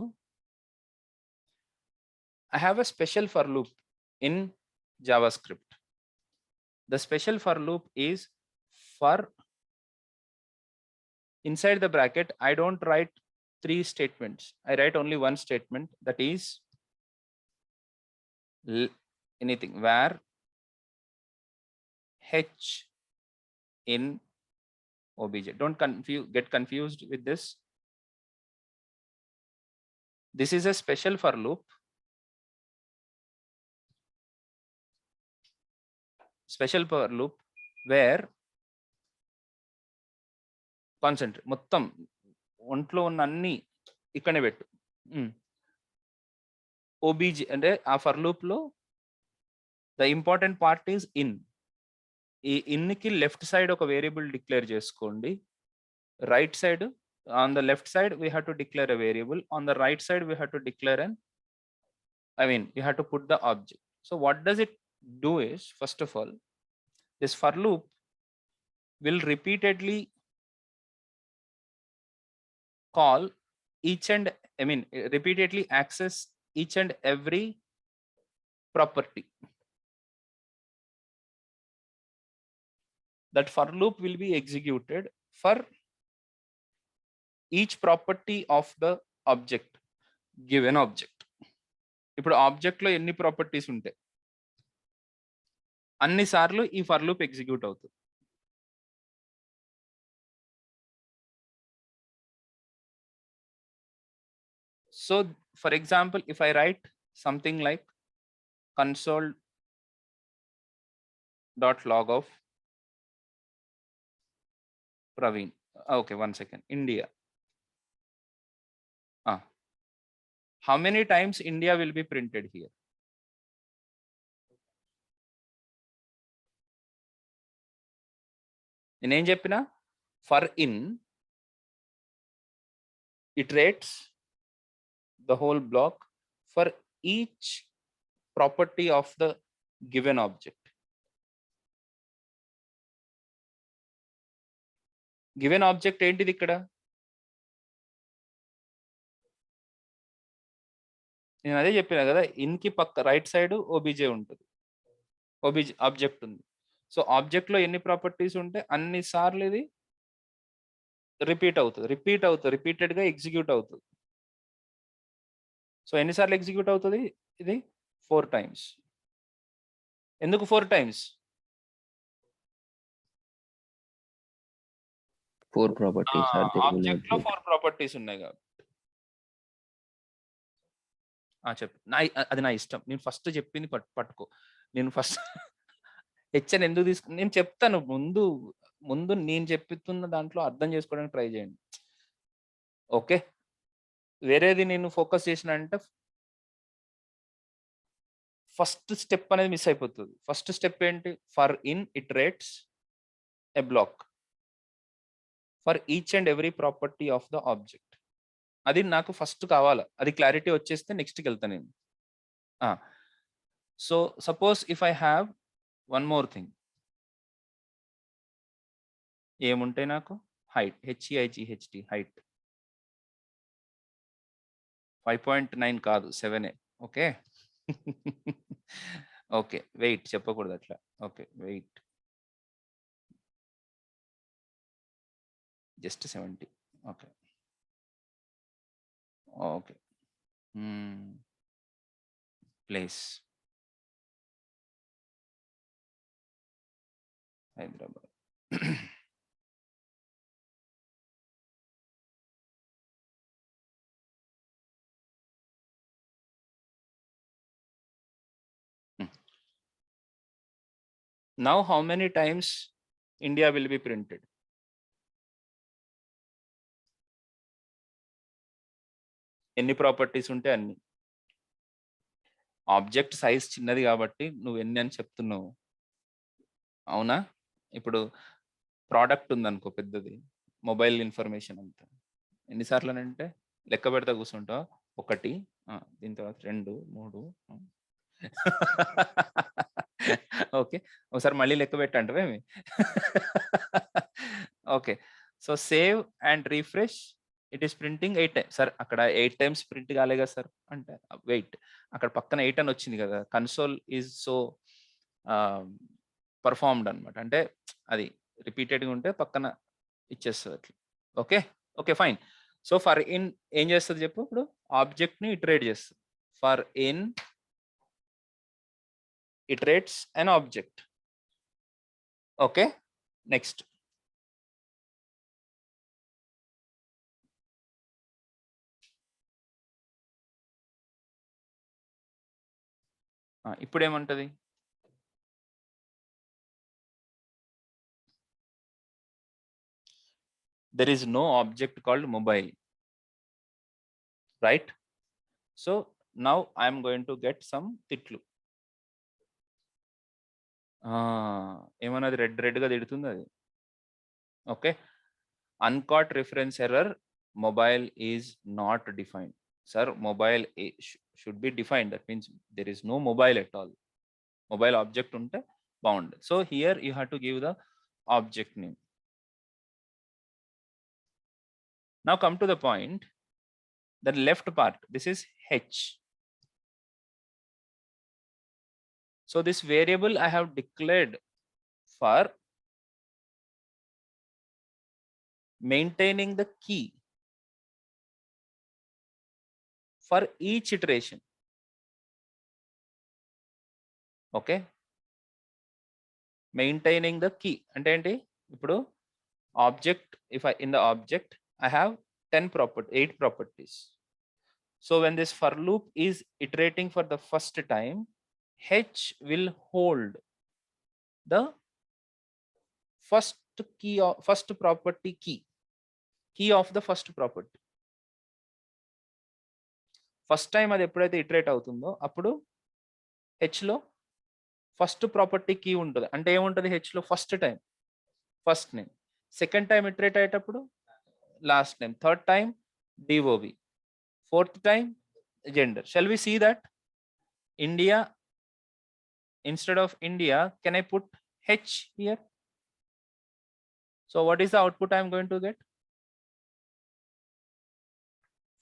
I have a special for loop in JavaScript. The special for loop is for inside the bracket. I don't write 3 statements. I write only one statement, that is anything where h in obj. Don't get confused with this. This is a special for loop. Special for loop where concentrate మొత్తం ఒంట్లో ఉన్న అన్ని ఇక్కడనే పెట్టు. OBG అంటే ఆ for loop లో the important part is in. ఈ ఇన్కి లెఫ్ట్ సైడ్ ఒక వేరియబుల్ డిక్లేర్ చేసుకోండి. Right side on the left side we have to declare a variable. On the right side we have to declare you have to put the object. So what does it do is, first of all, this for loop will repeatedly call repeatedly access each and every property. That for loop will be executed for each property of the object, given object. ఇప్పుడు object లో ఎన్ని properties ఉంటాయి అన్ని సార్లు ఈ for loop execute అవుతుంది. So for example if I write something like console.log of Praveen. Okay, 1 second. India. How many times India will be printed here? నేనేం చెప్పినా for in iterates the whole block for each property of the given object. Given object ఏంటిది ఇక్కడ? నేను అదే చెప్పినా కదా, ఇన్కి పక్క right side OBJ ఉంటుంది, ఓబీజే ఆబ్జెక్ట్ ఉంది. సో ఆబ్జెక్ట్ లో ఎన్ని ప్రాపర్టీస్ ఉంటే అన్ని సార్లు ఇది రిపీట్ అవుతుంది, రిపీటెడ్ గా ఎగ్జిక్యూట్ అవుతుంది. సో ఎన్నిసార్లు ఎగ్జిక్యూట్ అవుతుంది ఇది? 4 times. ఎందుకు 4 times? 4 properties are there in object లో object. 4 ప్రాపర్టీస్ ఉన్నాయి కాబట్టి. చెప్పు. అది నా ఇష్టం. నేను ఫస్ట్ చెప్పింది పట్టుకో. నేను ఫస్ట్ హెచ్ఎన్ ఎందుకు తీసుకు నేను చెప్తాను. ముందు నేను చెప్తున్న దాంట్లో అర్థం చేసుకోవడానికి ట్రై చేయండి. ఓకే, వేరేది నేను ఫోకస్ చేసిన అంటే ఫస్ట్ స్టెప్ అనేది మిస్ అయిపోతుంది. ఫస్ట్ స్టెప్ ఏంటి? For in iterates a block for each and every property of the object. అది నాకు ఫస్ట్ కావాలి. అది క్లారిటీ వచ్చేస్తే నెక్స్ట్కి వెళ్తాను నేను. So suppose if I have one more thing, ఏముంటాయి నాకు? హైట్, HEIGHT హైట్ 5.9 కాదు 7. ఓకే ఓకే, వెయిట్ చెప్పకూడదు అట్లా. Okay, wait just 70. Okay okay, place Hyderabad. Now how many times India will be printed? ఎన్ని ప్రాపర్టీస్ ఉంటే అన్ని. ఆబ్జెక్ట్ సైజ్ చిన్నది కాబట్టి నువ్వు ఎన్ని అని చెప్తున్నావు, అవునా? ఇప్పుడు ప్రోడక్ట్ ఉందనుకో పెద్దది, మొబైల్ ఇన్ఫర్మేషన్ అంతా ఎన్నిసార్లు అంటే లెక్క పెడతా కూర్చుంటావు, 1 దీని తర్వాత 2 3 ఓకే, ఒకసారి మళ్ళీ లెక్క పెట్టంటవేమి. Okay, so save and refresh, it is printing 8 times. Sir అక్కడ 8 టైమ్స్ ప్రింట్ కాలే కదా సార్ అంటే, వెయిట్, అక్కడ పక్కన 8 అని వచ్చింది కదా, కన్సోల్ ఈజ్ సో పర్ఫార్మ్డ్ అనమాట, అంటే అది రిపీటెడ్గా ఉంటే పక్కన ఇచ్చేస్తుంది అట్లా. Okay okay fine. So for in ఏం చేస్తుంది చెప్పు, ఇప్పుడు ఆబ్జెక్ట్ని ఇటరేట్ చేస్తుంది. For in iterates an object. Okay, next. ఇప్పుడు ఏమంటది, there is no object called mobile, right? So now I am going to get some titlu. ఏమన్నది, రెడ్ గా తిడుతుంది అది. Okay, uncaught reference error, mobile is not defined. Sir mobile should be defined, that means there is no mobile at all. Mobile object ఉంటే బాగుండదు. So here you have to give the object name. Now come to the point, the left part, this is h. So this variable I have declared for maintaining the key for each iteration. Okay, maintaining the key అంటే ఏంటి, ఇప్పుడు object, if I in the object I have 8 properties. So when this for loop is iterating for the first time, h will hold the first key of first property key of the first property. First time అది ఎప్పుడైతే iterate అవుతుందో అప్పుడు హెచ్లో first property key ఉంటుంది. అంటే ఏముంటుంది హెచ్లో, first time first name, second time iterate అయ్యేటప్పుడు last name, third time DOB, fourth time gender. Shall we see that India, instead of India, can I put H here? So what is the output I am going to get?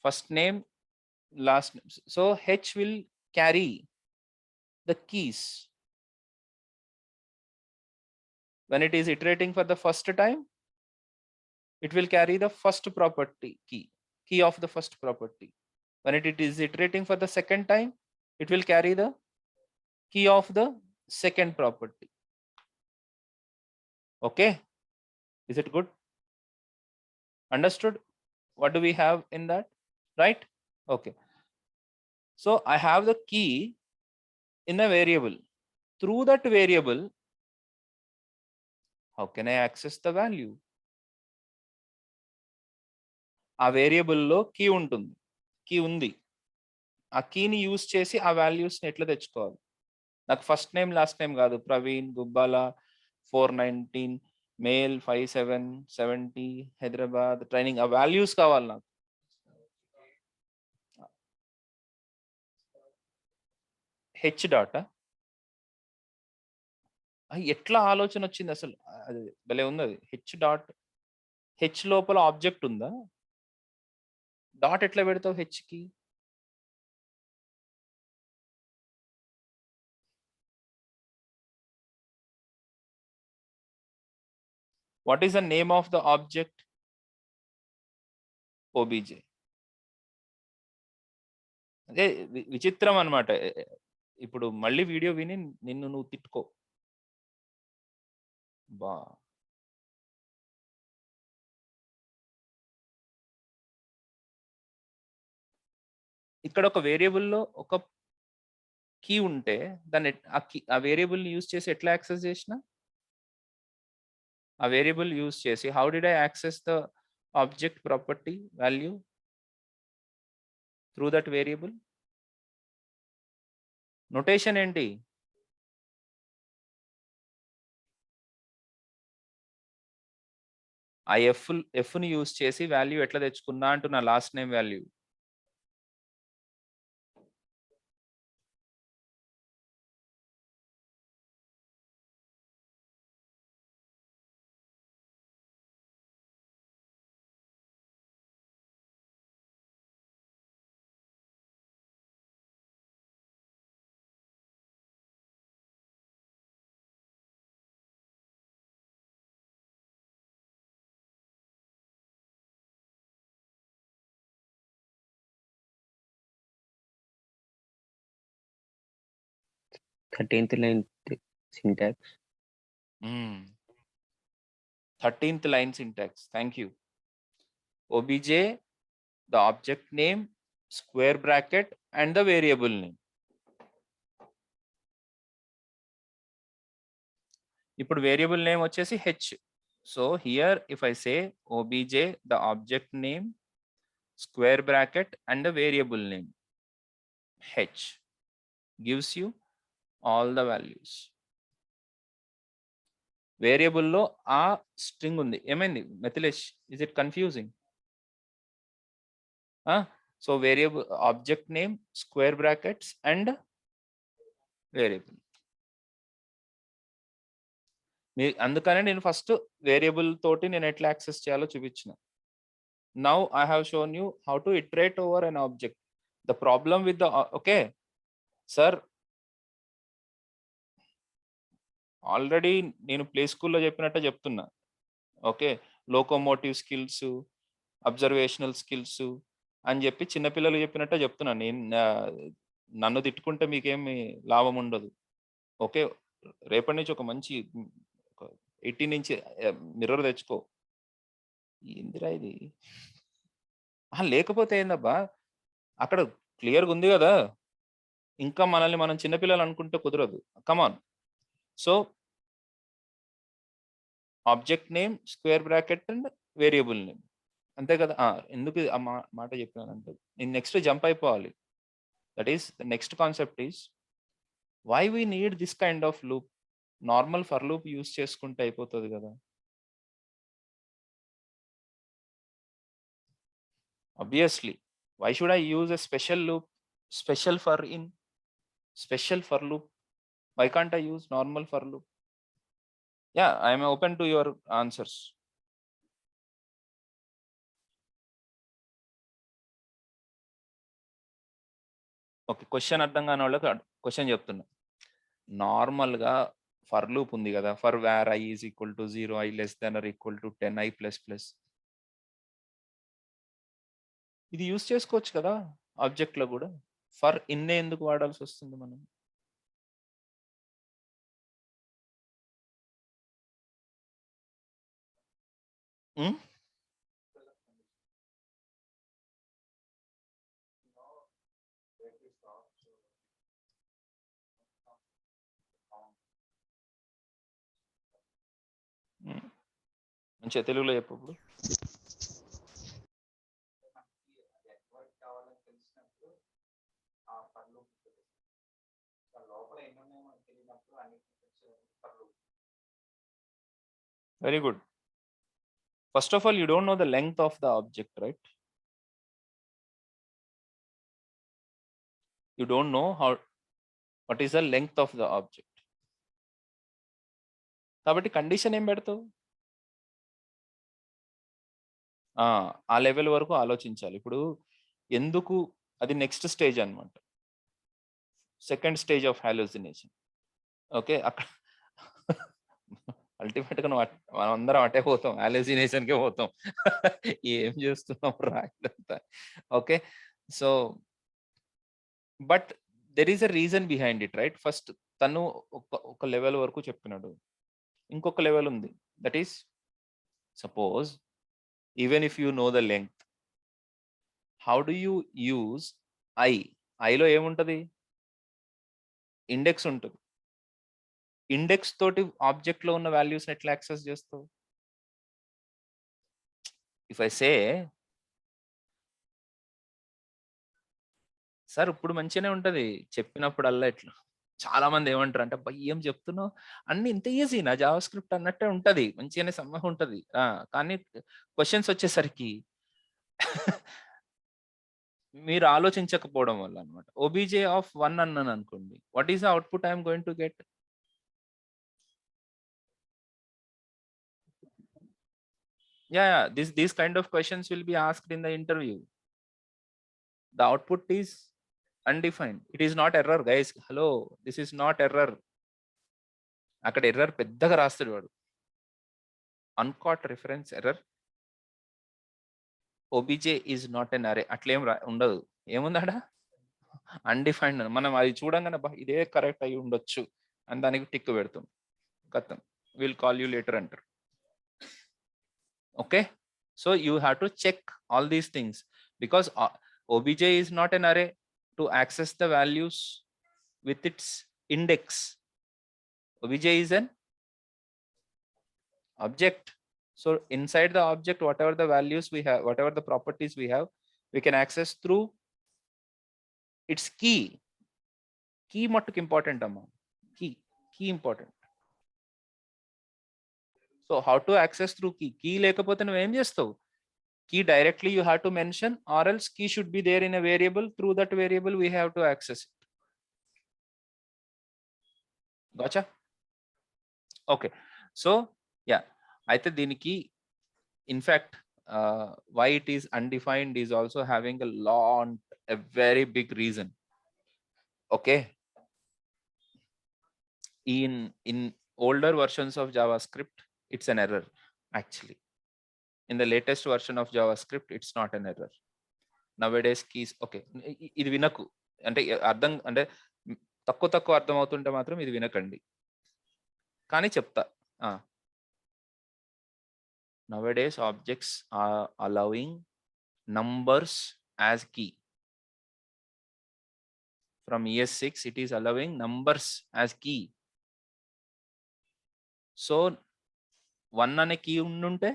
First name, last name. So H will carry the keys. When it is iterating for the first time, it will carry the first property key of the first property. When it is iterating for the second time, it will carry the key of the second property. Okay, is it good? Understood? What do we have in that, right? Okay, so I have the key in a variable. Through that variable, how can I access the value? ఆ వేరియబుల్లో key ఉంటుంది, key ఉంది, ఆ కీని use చేసి ఆ వాల్యూస్ని ఎట్లా తెచ్చుకోవాలి. నాకు ఫస్ట్ నేమ్ లాస్ట్ నేమ్ కాదు, ప్రవీణ్ గుబ్బాల 419 మేల్ 5770 హైదరాబాద్ ట్రైనింగ్, ఆ వాల్యూస్ కావాలి నాకు. హెచ్ డాటా ఎట్లా ఆలోచన వచ్చింది అసలు, అది భలే ఉంది. అది హెచ్ డాట్, హెచ్ లోపల ఆబ్జెక్ట్ ఉందా, డాట్ ఎట్లా పెడతావు హెచ్కి? What is the name of the object? OBJ. అదే విచిత్రం అన్నమాట. ఇప్పుడు మళ్ళీ వీడియో విని నిన్ను నువ్వు తిట్టుకో. బా ఇక్కడ ఒక వేరియబుల్లో ఒక కీ ఉంటే దాన్ని ఆ వేరియబుల్ని యూజ్ చేసి ఎట్లా యాక్సెస్ చేసిన, ఆ వేరియబుల్ యూజ్ చేసి how did I access the object property value through that variable. Notation ఏంటి, ఆ ఎఫ్ని యూజ్ చేసి వాల్యూ ఎట్లా తెచ్చుకున్నా అంటున్నా last name value. Thirteenth line syntax. 13th line syntax. Thank you. obj, the object name, square bracket, and the variable name. ఇప్పుడు variable name వచ్చేసి h. So here if I say obj, the object name, square bracket, and the variable name h gives you all the values. వేరియబుల్లో ఆ string ఉంది. ఏమైంది Mithilesh? Is it confusing? So variable object name, square brackets and variable. అందుకనే నేను first variable తోటి నేను ఎట్లా access చేయాలో చూపించిన. Now I have shown you how to iterate over an object. The problem with the okay sir, already నేను play స్కూల్లో చెప్పినట్టే చెప్తున్నా. Okay, locomotive skills, observational skills అని చెప్పి చిన్నపిల్లలు చెప్పినట్టే చెప్తున్నా. నేను నన్ను తిట్టుకుంటే మీకేమి లాభం ఉండదు. ఓకే, రేపటి నుంచి ఒక మంచి 18 ఇంచ్ మిర్రర్ తెచ్చుకో. ఏందిరా ఇది? లేకపోతే ఏందబ్బా, అక్కడ క్లియర్గా ఉంది కదా. ఇంకా మనల్ని మనం చిన్నపిల్లలు అనుకుంటే కుదరదు. Come on. So object name, square bracket and variable name, అంతే కదా. ఎందుకు ఆ మాట చెప్పినానంటే నేను నెక్స్ట్ జంప్ అయిపోవాలి. That is the next concept is why we need this kind of loop. Normal for loop use చేసుకుంటే అయిపోతుంది కదా. Obviously, why should I use a special loop, special for in, special for loop? Why can't I use normal for loop? Yeah, I am open to your answers. Okay, question అర్థం కాని వాళ్ళకి question చెప్తున్నా. నార్మల్గా for loop ఉంది కదా, for var i is equal to 0, i less than or equal to 10, i plus plus. ఇది use చేసుకోవచ్చు కదా ఆబ్జెక్ట్లో కూడా. ఫర్ ఇన్నే ఎందుకు వాడాల్సి వస్తుంది మనం? మంచిగా తెలుగులో చెప్పప్పుడు. Very good. First of all, you don't know the length of the object, right? You don't know what is the length of the object. కాబట్టి కండిషన్ ఏం పెడతావు? ఆ లెవెల్ వరకు ఆలోచించాలి. ఇప్పుడు ఎందుకు అది నెక్స్ట్ స్టేజ్ అన్నమాట, second stage of halogenation. Okay, అక్కడ అల్టిమేట్గా మనం అందరం అటే పోతాం, హాలోసినేషన్కే పోతాం. ఏం చేస్తున్నాం రాయిలంతా. Okay, so but there is a reason behind it, right? ఫస్ట్ తను ఒక లెవెల్ వరకు చెప్పినాడు, ఇంకొక లెవెల్ ఉంది. That is suppose even if you know the length, how do you use i లో ఏముంటది? ఇండెక్స్ ఉంటుంది. ఇండెక్స్ తోటి ఆబ్జెక్ట్ లో ఉన్న వాల్యూస్ ఎట్లా యాక్సెస్ చేస్తావు? ఇఫ్ ఐ సే సార్ ఇప్పుడు మంచిగానే ఉంటది చెప్పినప్పుడల్లా ఎట్లా చాలా మంది ఏమంటారు అంటే అబ్బా ఏం చెప్తున్నావు అన్ని ఇంత ఈజీ నా జావా స్క్రిప్ట్ అన్నట్టే ఉంటది మంచిగానే సమ్మగా ఉంటది కానీ క్వశ్చన్స్ వచ్చేసరికి మీరు ఆలోచించకపోవడం వల్ల అనమాట. ఓబీజే ఆఫ్ 1 అన్నాను అనుకోండి. What is the output I am going to get? Yeah, these kind of questions will be asked in the interview. The output is undefined. It is not error, guys. Hello, this is not error. అక్కడ error పెద్దగా రాస్తాడు వాడు. Uncaught reference error. OBJ is not an array అట్లేం ఉండదు. ఏముందాడ undefined. మనం అది చూడంగానే ఇదే కరెక్ట్ అయి ఉండొచ్చు అని దానికి టిక్ పెడతాం. కథం విల్ కాల్ యూ లేటర్ అంటారు. Okay, so you have to check all these things because OBJ is not an array to access the values with its index. OBJ is an object. So inside the object, whatever the values we have, whatever the properties we have, we can access through its key. Key mattuk important amma. Key important. So how to access through key? Key lekapothe nu em chestavu? Key directly you have to mention, or else key should be there in a variable. Through that variable we have to access it. Gotcha? Okay, so yeah, అయితే దీనికి in fact why it is undefined is also having a very big reason. Okay, in older versions of JavaScript it's an error. Actually in the latest version of JavaScript it's not an error. Nowadays keys okay ఇది వినకు అంటే అర్థం అంటే తక్కువ అర్థం అవుతుంటే మాత్రం ఇది వినకండి కానీ చెప్తా. Nowadays objects are allowing numbers as key. From ES6 it is allowing numbers as key. So 1 అనే key ఉండుంటే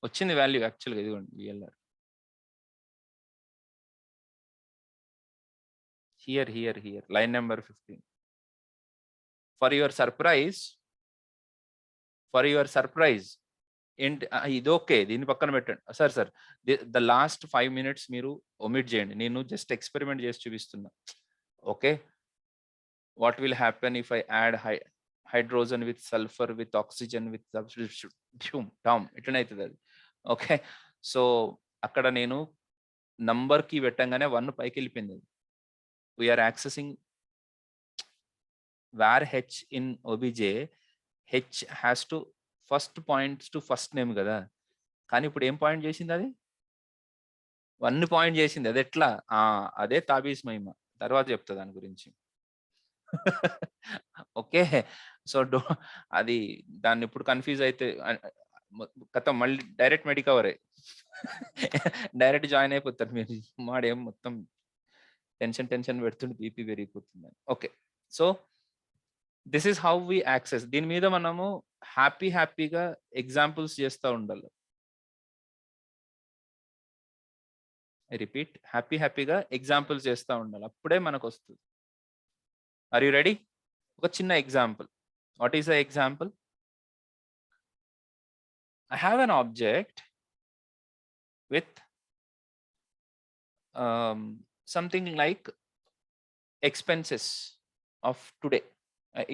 వచ్చింది వాల్యూ యాక్చువల్గా ఇదిగోండి VLR. Here line number 15. For your surprise ఏంటి ఇది ఓకే, దీన్ని పక్కన పెట్టండి సార్ ద లాస్ట్ 5 minutes మీరు ఒమిట్ చేయండి. నేను జస్ట్ ఎక్స్పెరిమెంట్ చేసి చూపిస్తున్నా. Okay, what will happen if I add hydrogen with sulphur with oxygen with dam ఇట్లనే అవుతుంది అది. ఓకే, సో అక్కడ నేను నంబర్ కి పెట్టంగానే 1 పైకి వెళ్ళిపోయింది. We are accessing var h in obj, h has to first points to first name కదా, కానీ ఇప్పుడు ఏం పాయింట్ చేసింది అది 1 పాయింట్ చేసింది. అది ఎట్లా? అదే తాబీస్ మహిమ, తర్వాత చెప్తా దాని గురించి. ఓకే, సో అది దాన్ని ఇప్పుడు కన్ఫ్యూజ్ అయితే కథ మళ్ళీ డైరెక్ట్ మెడికవరే డైరెక్ట్ జాయిన్ అయిపోతారు మీరు. మాడేం మొత్తం టెన్షన్ పెడుతుంటే బీపీ పెరిగిపోతుంది. Okay, so this is how we access. దీని మీద మనము హ్యాపీగా ఎగ్జాంపుల్స్ చేస్తూ ఉండాలి. ఐ రిపీట్, హ్యాపీగా ఎగ్జాంపుల్స్ చేస్తూ ఉండాలి, అప్పుడే మనకు వస్తుంది. Are you ready? ఒక చిన్న example. What is the example? I have an object with something like expenses of today.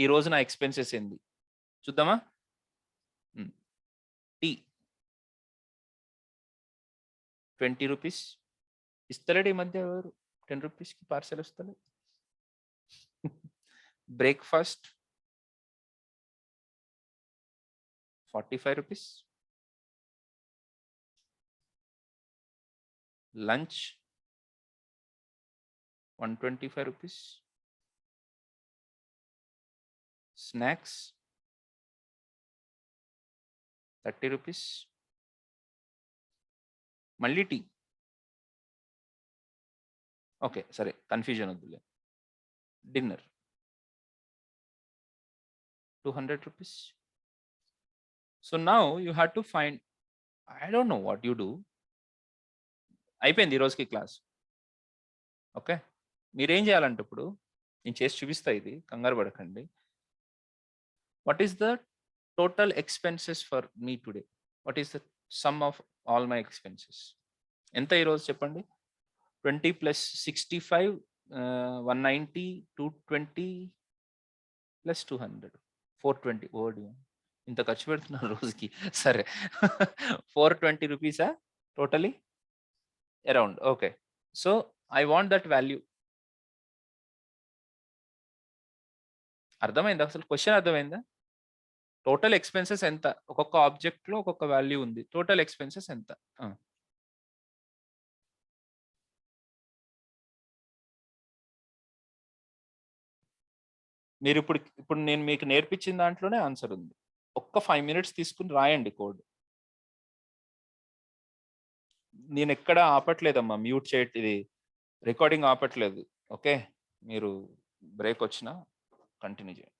ఈ రోజు నా ఎక్స్పెన్సెస్ ఏంది చూద్దామా? టీ 20 రూపీస్ ఇస్తలేడు ఈ మధ్య, ఎవరు 10 రూపీస్కి పార్సెల్ వస్తలేదు. Breakfast 45 rupees. Lunch 125 rupees. Snacks 30 rupees. మళ్ళీ టీ. ఓకే సరే, కన్ఫ్యూజన్ వద్దులే. Dinner 200 rupees. So now you have to find, I don't know what you do. అయిపోయింది ఈ రోజుకి క్లాస్. ఓకే, మీరేం చేయాలంటే ఇప్పుడు నేను చేసి చూపిస్తా, ఇది కంగారు పడకండి. What is the total expenses for me today? What is the sum of all my expenses? ఎంత ఈరోజు చెప్పండి? 20 ప్లస్ 65, 190, 220 ప్లస్ 200, 420. ఓడి ఇంత ఖర్చు పెడుతున్నాను రోజుకి. సరే, 420 రూపీసా totally around? Okay, so I want that value. అర్థమైందా? అసలు క్వశ్చన్ అర్థమైందా? టోటల్ ఎక్స్పెన్సెస్ ఎంత? ఒక్కొక్క ఆబ్జెక్ట్ లో ఒక్కొక్క వాల్యూ ఉంది. టోటల్ ఎక్స్పెన్సెస్ ఎంత? మీరు ఇప్పుడు నేను మీకు నేర్పించిన దాంట్లోనే ఆన్సర్ ఉంది. ఒక్క 5 minutes తీసుకుని రాయండి కోడ్. నేను ఎక్కడ ఆపట్లేదమ్మా, మ్యూట్ చేయట్, ఇది రికార్డింగ్ ఆపట్లేదు. ఓకే, మీరు బ్రేక్ వచ్చినా కంటిన్యూ చేయండి.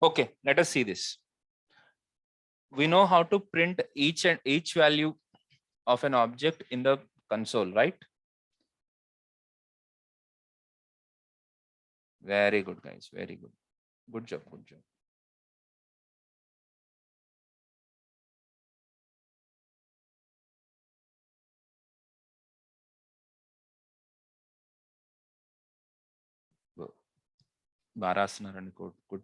Okay, let us see this. We know how to print each value of an object in the console, right? Very good, guys. Very good. Good job. Good job. Varasnaran, good, good.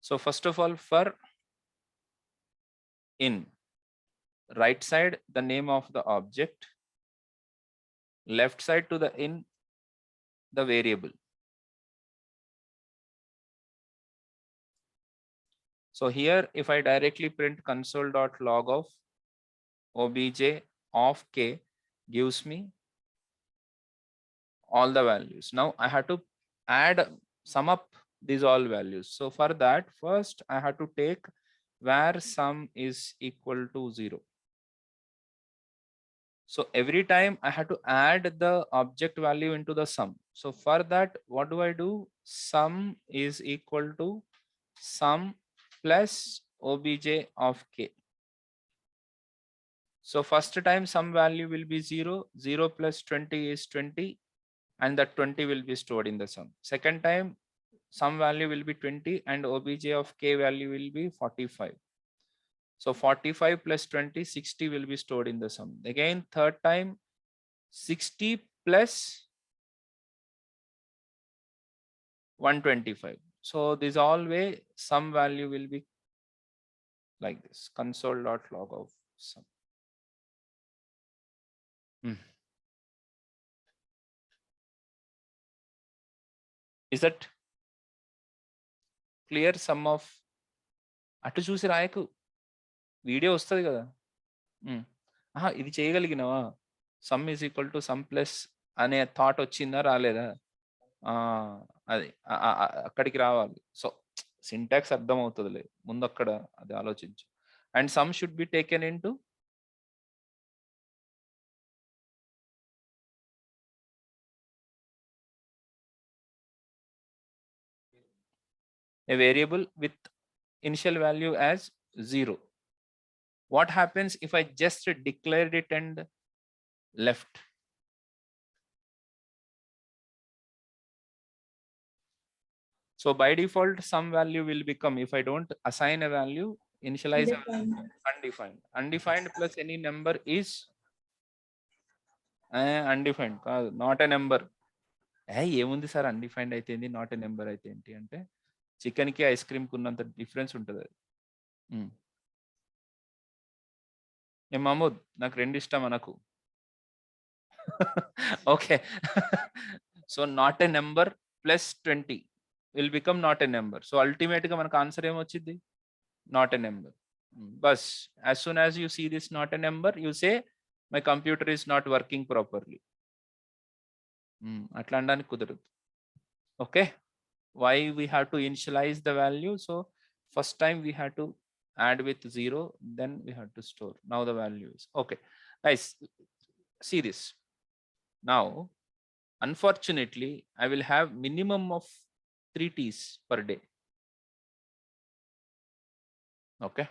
So first of all, for in, right side, the name of the object, left side to the in, the variable. So here, if I directly print console.log of obj of k gives me all the values. Now I have to sum up these all values. So for that, first I have to take where sum is equal to 0. So every time I have to add the object value into the sum. So for that, what do I do? Sum is equal to sum plus obj of k. So first time some value will be 0, 0 plus 20 is 20, and that 20 will be stored in the sum. Second time some value will be 20 and obj of k value will be 45. So 45 plus 20, 60 will be stored in the sum. Again, third time 60 plus 125. So this all way some value will be like this, console.log of sum. Is that clear? Sum of అటు చూసి రాయకు, video వస్తుంది కదా. ఇది చేయగలిగినావా? Sum is equal to sum plus అనే thought వచ్చిందా రాలేదా? అది అక్కడికి రావాలి. సో సింటాక్స్ అర్థం అవుతుందిలే, ముందు అక్కడ అది ఆలోచించు. And some should be taken in to a variable with initial value as 0. What happens if I just declared it and left? So by default, some value will become, if I don't assign a value, initialize a value, undefined. Undefined plus any number is undefined, not a number. ఏముంది sir undefined అయితే ఏంటి, not a number అయితే ఏంటి అంటే, చికెన్కి ice క్రీమ్కి ఉన్నంత difference ఉంటుంది అది. ఏ మహమూద్, నాకు 2 ఇష్టం అనకు. Okay. So not a number plus 20 will become not a number. So ultimately మనకు ఆన్సర్ ఏమొచ్చింది? Not a number. Bus as soon as you see this not a number, you say my computer is not working properly. అట్లా అనడానికి కుదరదు. Okay, why we have to initialize the value? So first time we had to add with 0, then we had to store. Now the value is okay. Nice. See this. Now unfortunately I will have minimum of 3 T's per day. Okay,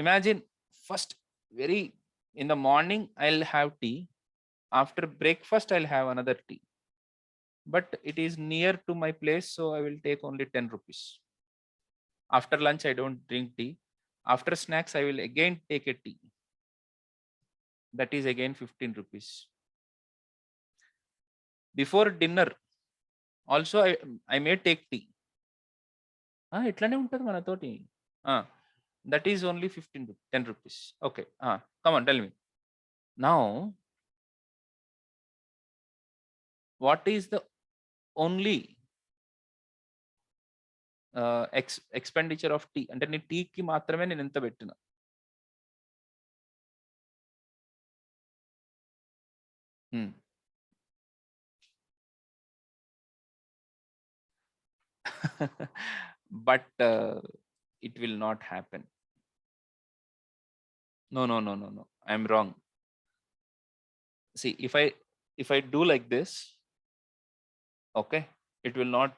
imagine first very in the morning I'll have tea, after breakfast I'll have another tea, but it is near to my place, so I will take only 10 rupees. After lunch I don't drink tea. After snacks I will again take a tea, that is again 15 rupees. Before dinner also I may take tea. ఇట్లానే ఉంటుంది మనతోటి. That is only 10 rupees. Okay, come on, tell me. Now, what is the only expenditure of tea? అంటే నేను టీకి మాత్రమే నేను ఎంత పెట్టిన? But it will not happen. No, I'm wrong. See, if I do like this, okay, it will not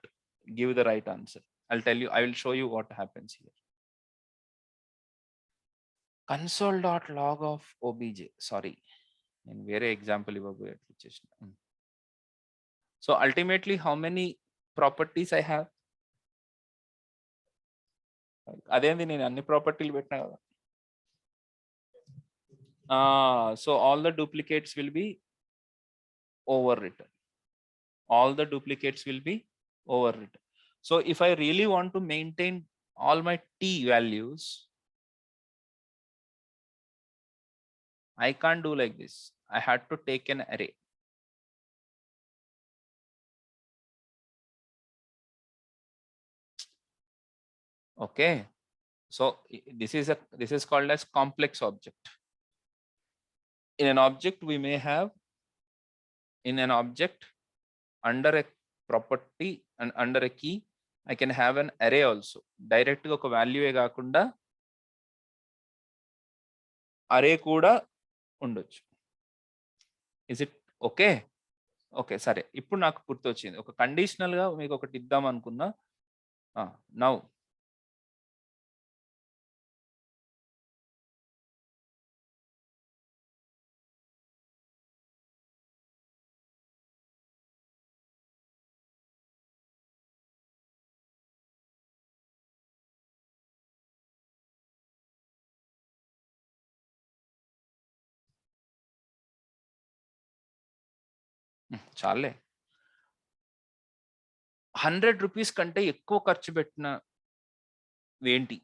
give the right answer. I'll tell you, I will show you what happens here. Console.log of obj. Sorry, and very example ivaboyatlu. So ultimately, how many properties I have? అదేంది నేను అన్ని ప్రాపర్టీలు పెట్టినా కదా. So all the duplicates will be overwritten. All the duplicates will be overwritten. So if I really want to maintain all my t values, I can't do like this. I had to take an array. Okay. So this is called as complex object. In an object, we may have under a property and under a key, I can have an array also. Direct ga oka value e gaakunda array kuda undochu. Is it okay? Okay, సరే. ఇప్పుడు నాకు గుర్తొచ్చింది. ఒక conditional గా మీకు ఒకటి ఇద్దాం అనుకున్నా. నౌ చాలే. 100 రూపీస్ కంటే ఎక్కువ ఖర్చు పెట్టిన ఏంటి?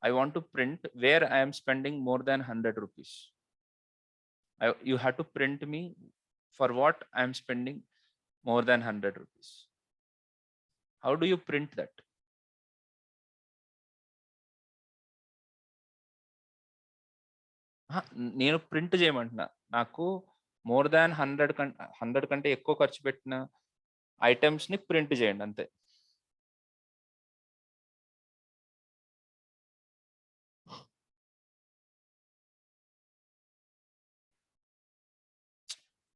I want to print where I am spending more than 100 rupees. You have to print me for what I am spending more than 100 rupees. How do you print that? నేను print చేయమంటున్నా. నాకు more than 100 కంటే ఎక్కువ ఖర్చు పెట్టిన items ని print చేయండి అంతే.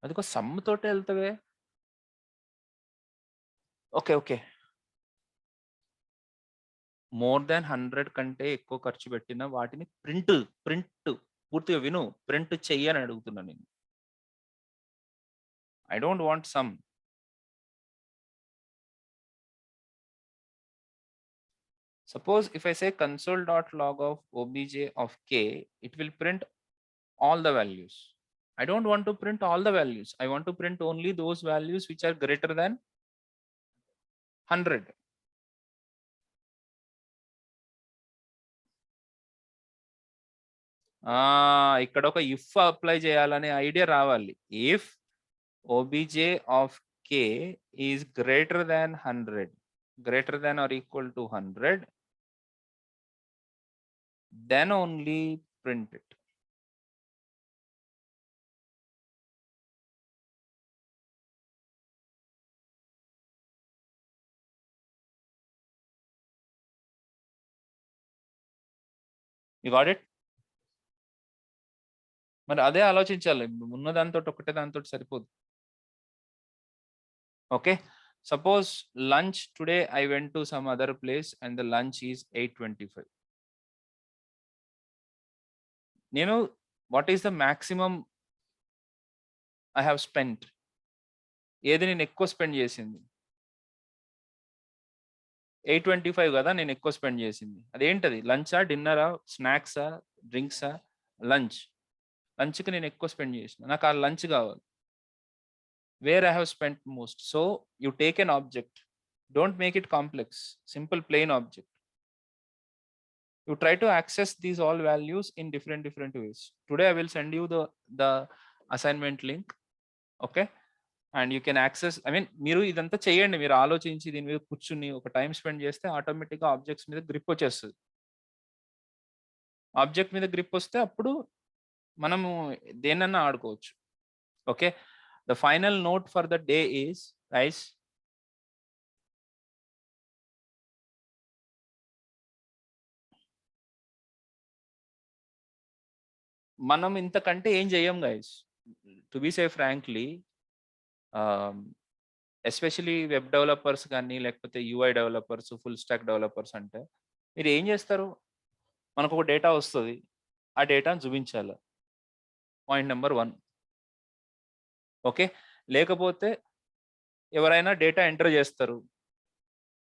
అదిగో సమ్ తోటే వెళ్తావే. ఓకే. మోర్ దాన్ 100 కంటే ఎక్కువ ఖర్చు పెట్టిన వాటిని ప్రింట్ పూర్తిగా విను. ప్రింట్ చెయ్యని అడుగుతున్నా నేను. I don't want sum. Suppose if I say console.log of obj of k, it will print all the values. I don't want to print all the values. I want to print only those values which are greater than 100. ఇక్కడ ఒక if apply చేయాలనే idea రావాలి. If obj of k is greater than 100, greater than or equal to 100, then only print it. You got it? మరి అదే ఆలోచించాలి. ఉన్న దాంతో ఒకటే దాంతో సరిపోదు. Okay. Suppose lunch today I went to some other place and the lunch is 825. నేను what is the maximum I have spent? ఏది నేను ఎక్కువ స్పెండ్ చేసింది? 825 కదా నేను ఎక్కువ స్పెండ్ చేసింది. అదేంటది? లంచా, డిన్నరా, స్నాక్సా, డ్రింక్సా? లంచ్కి నేను ఎక్కువ స్పెండ్ చేసిన. నాకు ఆ లంచ్ కావాలి. Where I have spent most. So you take an object. Don't make it complex. Simple plain object. You try to access these all values in different ways. Today I will send you the assignment link. Okay. And you can access, I mean, మీరు ఇదంతా చేయండి. మీరు ఆలోచించి దీని మీద కూర్చుని ఒక time spend చేస్తే ఆటోమేటిక్గా ఆబ్జెక్ట్స్ మీద గ్రిప్ వచ్చేస్తుంది. ఆబ్జెక్ట్ మీద గ్రిప్ వస్తే అప్పుడు మనము దేనన్నా ఆడుకోవచ్చు. Okay. The final note for the day is, guys, మనం ఇంతకంటే ఏం చెయ్యం guys. To be say frankly, especially web developers కానీ లేకపోతే UI developers, full stock developers అంటే మీరు ఏం చేస్తారు? మనకు ఒక డేటా వస్తుంది, ఆ డేటాను చూపించాలి. Point number 1. ఓకే, లేకపోతే ఎవరైనా డేటా ఎంటర్ చేస్తారు,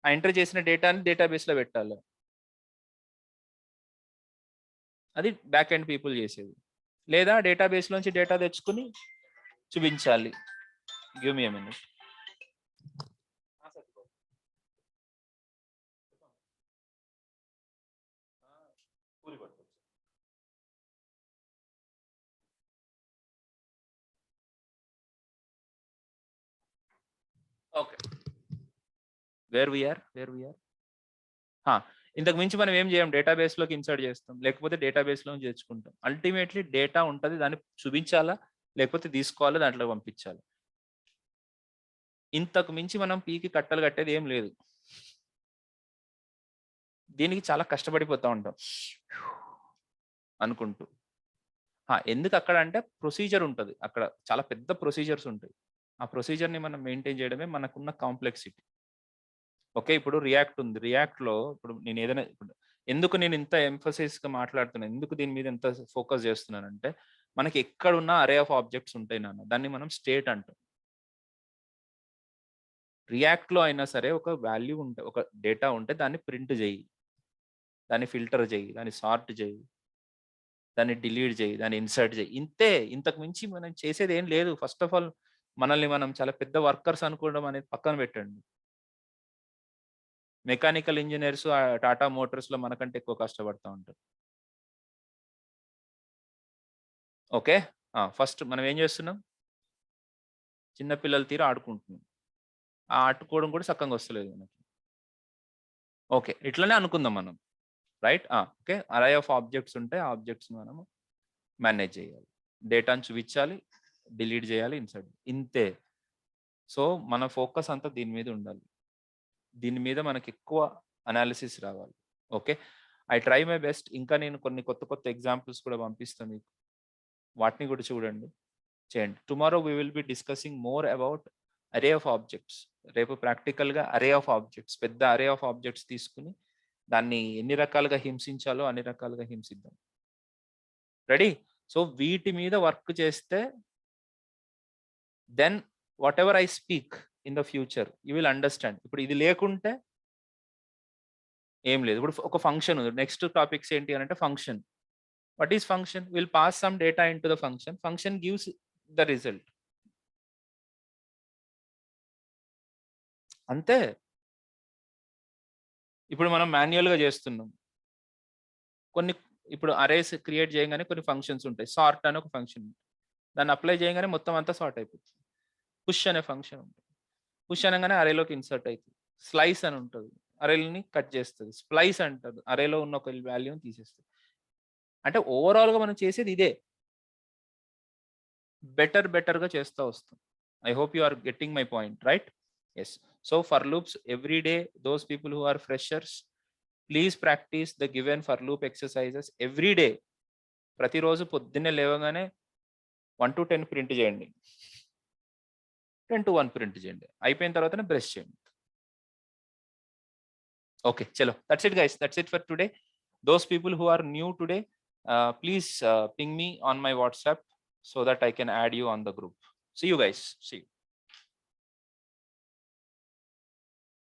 ఆ ఎంటర్ చేసిన డేటాని డేటాబేస్లో పెట్టాలి. అది బ్యాక్ ఎండ్ పీపుల్ చేసేది. లేదా డేటాబేస్ నుంచి డేటా తెచ్చుకుని చూపించాలి. Give me a minute. Okay, where we are ఇంతకు మించి మనం ఏం చేయం, డేటాబేస్లోకి ఇన్సర్ట్ చేస్తాం, లేకపోతే డేటాబేస్లో తెచ్చుకుంటాం. అల్టిమేట్లీ డేటా ఉంటుంది, దాన్ని చూపించాలా లేకపోతే తీసుకోవాలా, దాంట్లో పంపించాలి. ఇంతకు మించి మనం పీకి కట్టలు కట్టేది ఏం లేదు. దీనికి చాలా కష్టపడిపోతూ ఉంటాం అనుకుంటూ. ఎందుకు అక్కడ అంటే ప్రొసీజర్ ఉంటుంది, అక్కడ చాలా పెద్ద ప్రొసీజర్స్ ఉంటాయి. ఆ ప్రొసీజర్ని మనం మెయింటైన్ చేయడమే మనకున్న కాంప్లెక్సిటీ. ఓకే, ఇప్పుడు రియాక్ట్ ఉంది, రియాక్ట్లో ఇప్పుడు నేను ఏదైనా ఎందుకు నేను ఇంత ఎంఫసిస్గా మాట్లాడుతున్నాను, ఎందుకు దీని మీద ఎంత ఫోకస్ చేస్తున్నానంటే మనకి ఎక్కడున్న అరే ఆఫ్ ఆబ్జెక్ట్స్ ఉంటాయి నాన్న, దాన్ని మనం స్టేట్ అంటాం. రియాక్ట్లో అయినా సరే ఒక వాల్యూ ఉంటే, ఒక డేటా ఉంటే దాన్ని ప్రింట్ చేయి, దాన్ని ఫిల్టర్ చేయి, దాన్ని సార్ట్ చేయి, దాన్ని డిలీట్ చేయి, దాన్ని ఇన్సర్ట్ చేయి, ఇంతే. ఇంతకు మించి మనం చేసేది ఏం లేదు. ఫస్ట్ ఆఫ్ ఆల్ మనల్ని మనం చాలా పెద్ద వర్కర్స్ అనుకోవడం అనేది పక్కన పెట్టండి. మెకానికల్ ఇంజనీర్స్ టాటా మోటార్స్లో మనకంటే ఎక్కువ కష్టపడుతూ ఉంటారు. ఓకే, ఫస్ట్ మనం ఏం చేస్తున్నాం, చిన్నపిల్లల తీరు ఆడుకుంటున్నాం. ఆ ఆడుకోవడం కూడా చక్కగా వస్తలేదు మనకి. ఓకే, ఇట్లనే అనుకుందాం మనం, రైట్? ఓకే, అరే ఆఫ్ ఆబ్జెక్ట్స్ ఉంటే ఆ ఆబ్జెక్ట్స్ మనము మేనేజ్ చేయాలి, డేటాను చూపించాలి, డిలీట్ చేయాలి, ఇన్సర్ట్, ఇంతే. సో మన ఫోకస్ అంతా దీని మీద ఉండాలి, దీని మీద మనకి ఎక్కువ అనాలిసిస్ రావాలి. Okay, I try my best. ఇంకా నేను కొన్ని కొత్త కొత్త ఎగ్జాంపుల్స్ కూడా పంపిస్తాను మీకు, వాటిని కూడా చూడండి, చేయండి. Tomorrow we will be discussing more about అరే ఆఫ్ ఆబ్జెక్ట్స్. రేపు ప్రాక్టికల్గా అరే ఆఫ్ ఆబ్జెక్ట్స్, పెద్ద అరే ఆఫ్ ఆబ్జెక్ట్స్ తీసుకుని దాన్ని ఎన్ని రకాలుగా హింసించాలో అన్ని రకాలుగా హింసిద్దాం. రెడీ? సో వీటి మీద వర్క్ చేస్తే then whatever I speak in the future you will understand. ఇప్పుడు ఇది లేకుంటే ఏం లేదు. ఇప్పుడు ఒక ఫంక్షన్ ఉంది, నెక్స్ట్ టాపిక్స్ ఏంటి అని అంటే function. What is function? Will pass some data in to the function, function gives the result, అంతే. ఇప్పుడు మనం మాన్యువల్గా చేస్తున్నాం కొన్ని. ఇప్పుడు అరేస్ క్రియేట్ చేయగానే కొన్ని ఫంక్షన్స్ ఉంటాయి. సార్ట్ అని ఒక ఫంక్షన్ ఉంటుంది, దాన్ని అప్లై చేయగానే మొత్తం అంతా సార్ట్ అయిపోతుంది. పుష్ అనే ఫంక్షన్ ఉంటుంది, పుష్ అనగానే అరేలోకి ఇన్సర్ట్ అవుతుంది. స్లైస్ అని ఉంటుంది, అరేలని కట్ చేస్తుంది. స్ప్లైస్ అంటారు, అరేలో ఉన్న ఒక వాల్యూని తీసేస్తుంది. అంటే ఓవరాల్గా మనం చేసేది ఇదే, బెటర్గా చేస్తూ వస్తాం. I hope you are getting my point, right? Yes. So for loops every day, those people who are freshers, please practise the given for loop exercises every day. ప్రతిరోజు పొద్దున్నే లేవగానే 1 to 10 ప్రింట్ చేయండి, 10 to 1 ప్రింట్ చేయండి, అయిపోయిన తర్వాతనే brush చేయండి. Okay, చలో, that's it guys, that's it for today. Those people who are new today, please ping me on my WhatsApp so that I can add you on the group. See you guys. See you.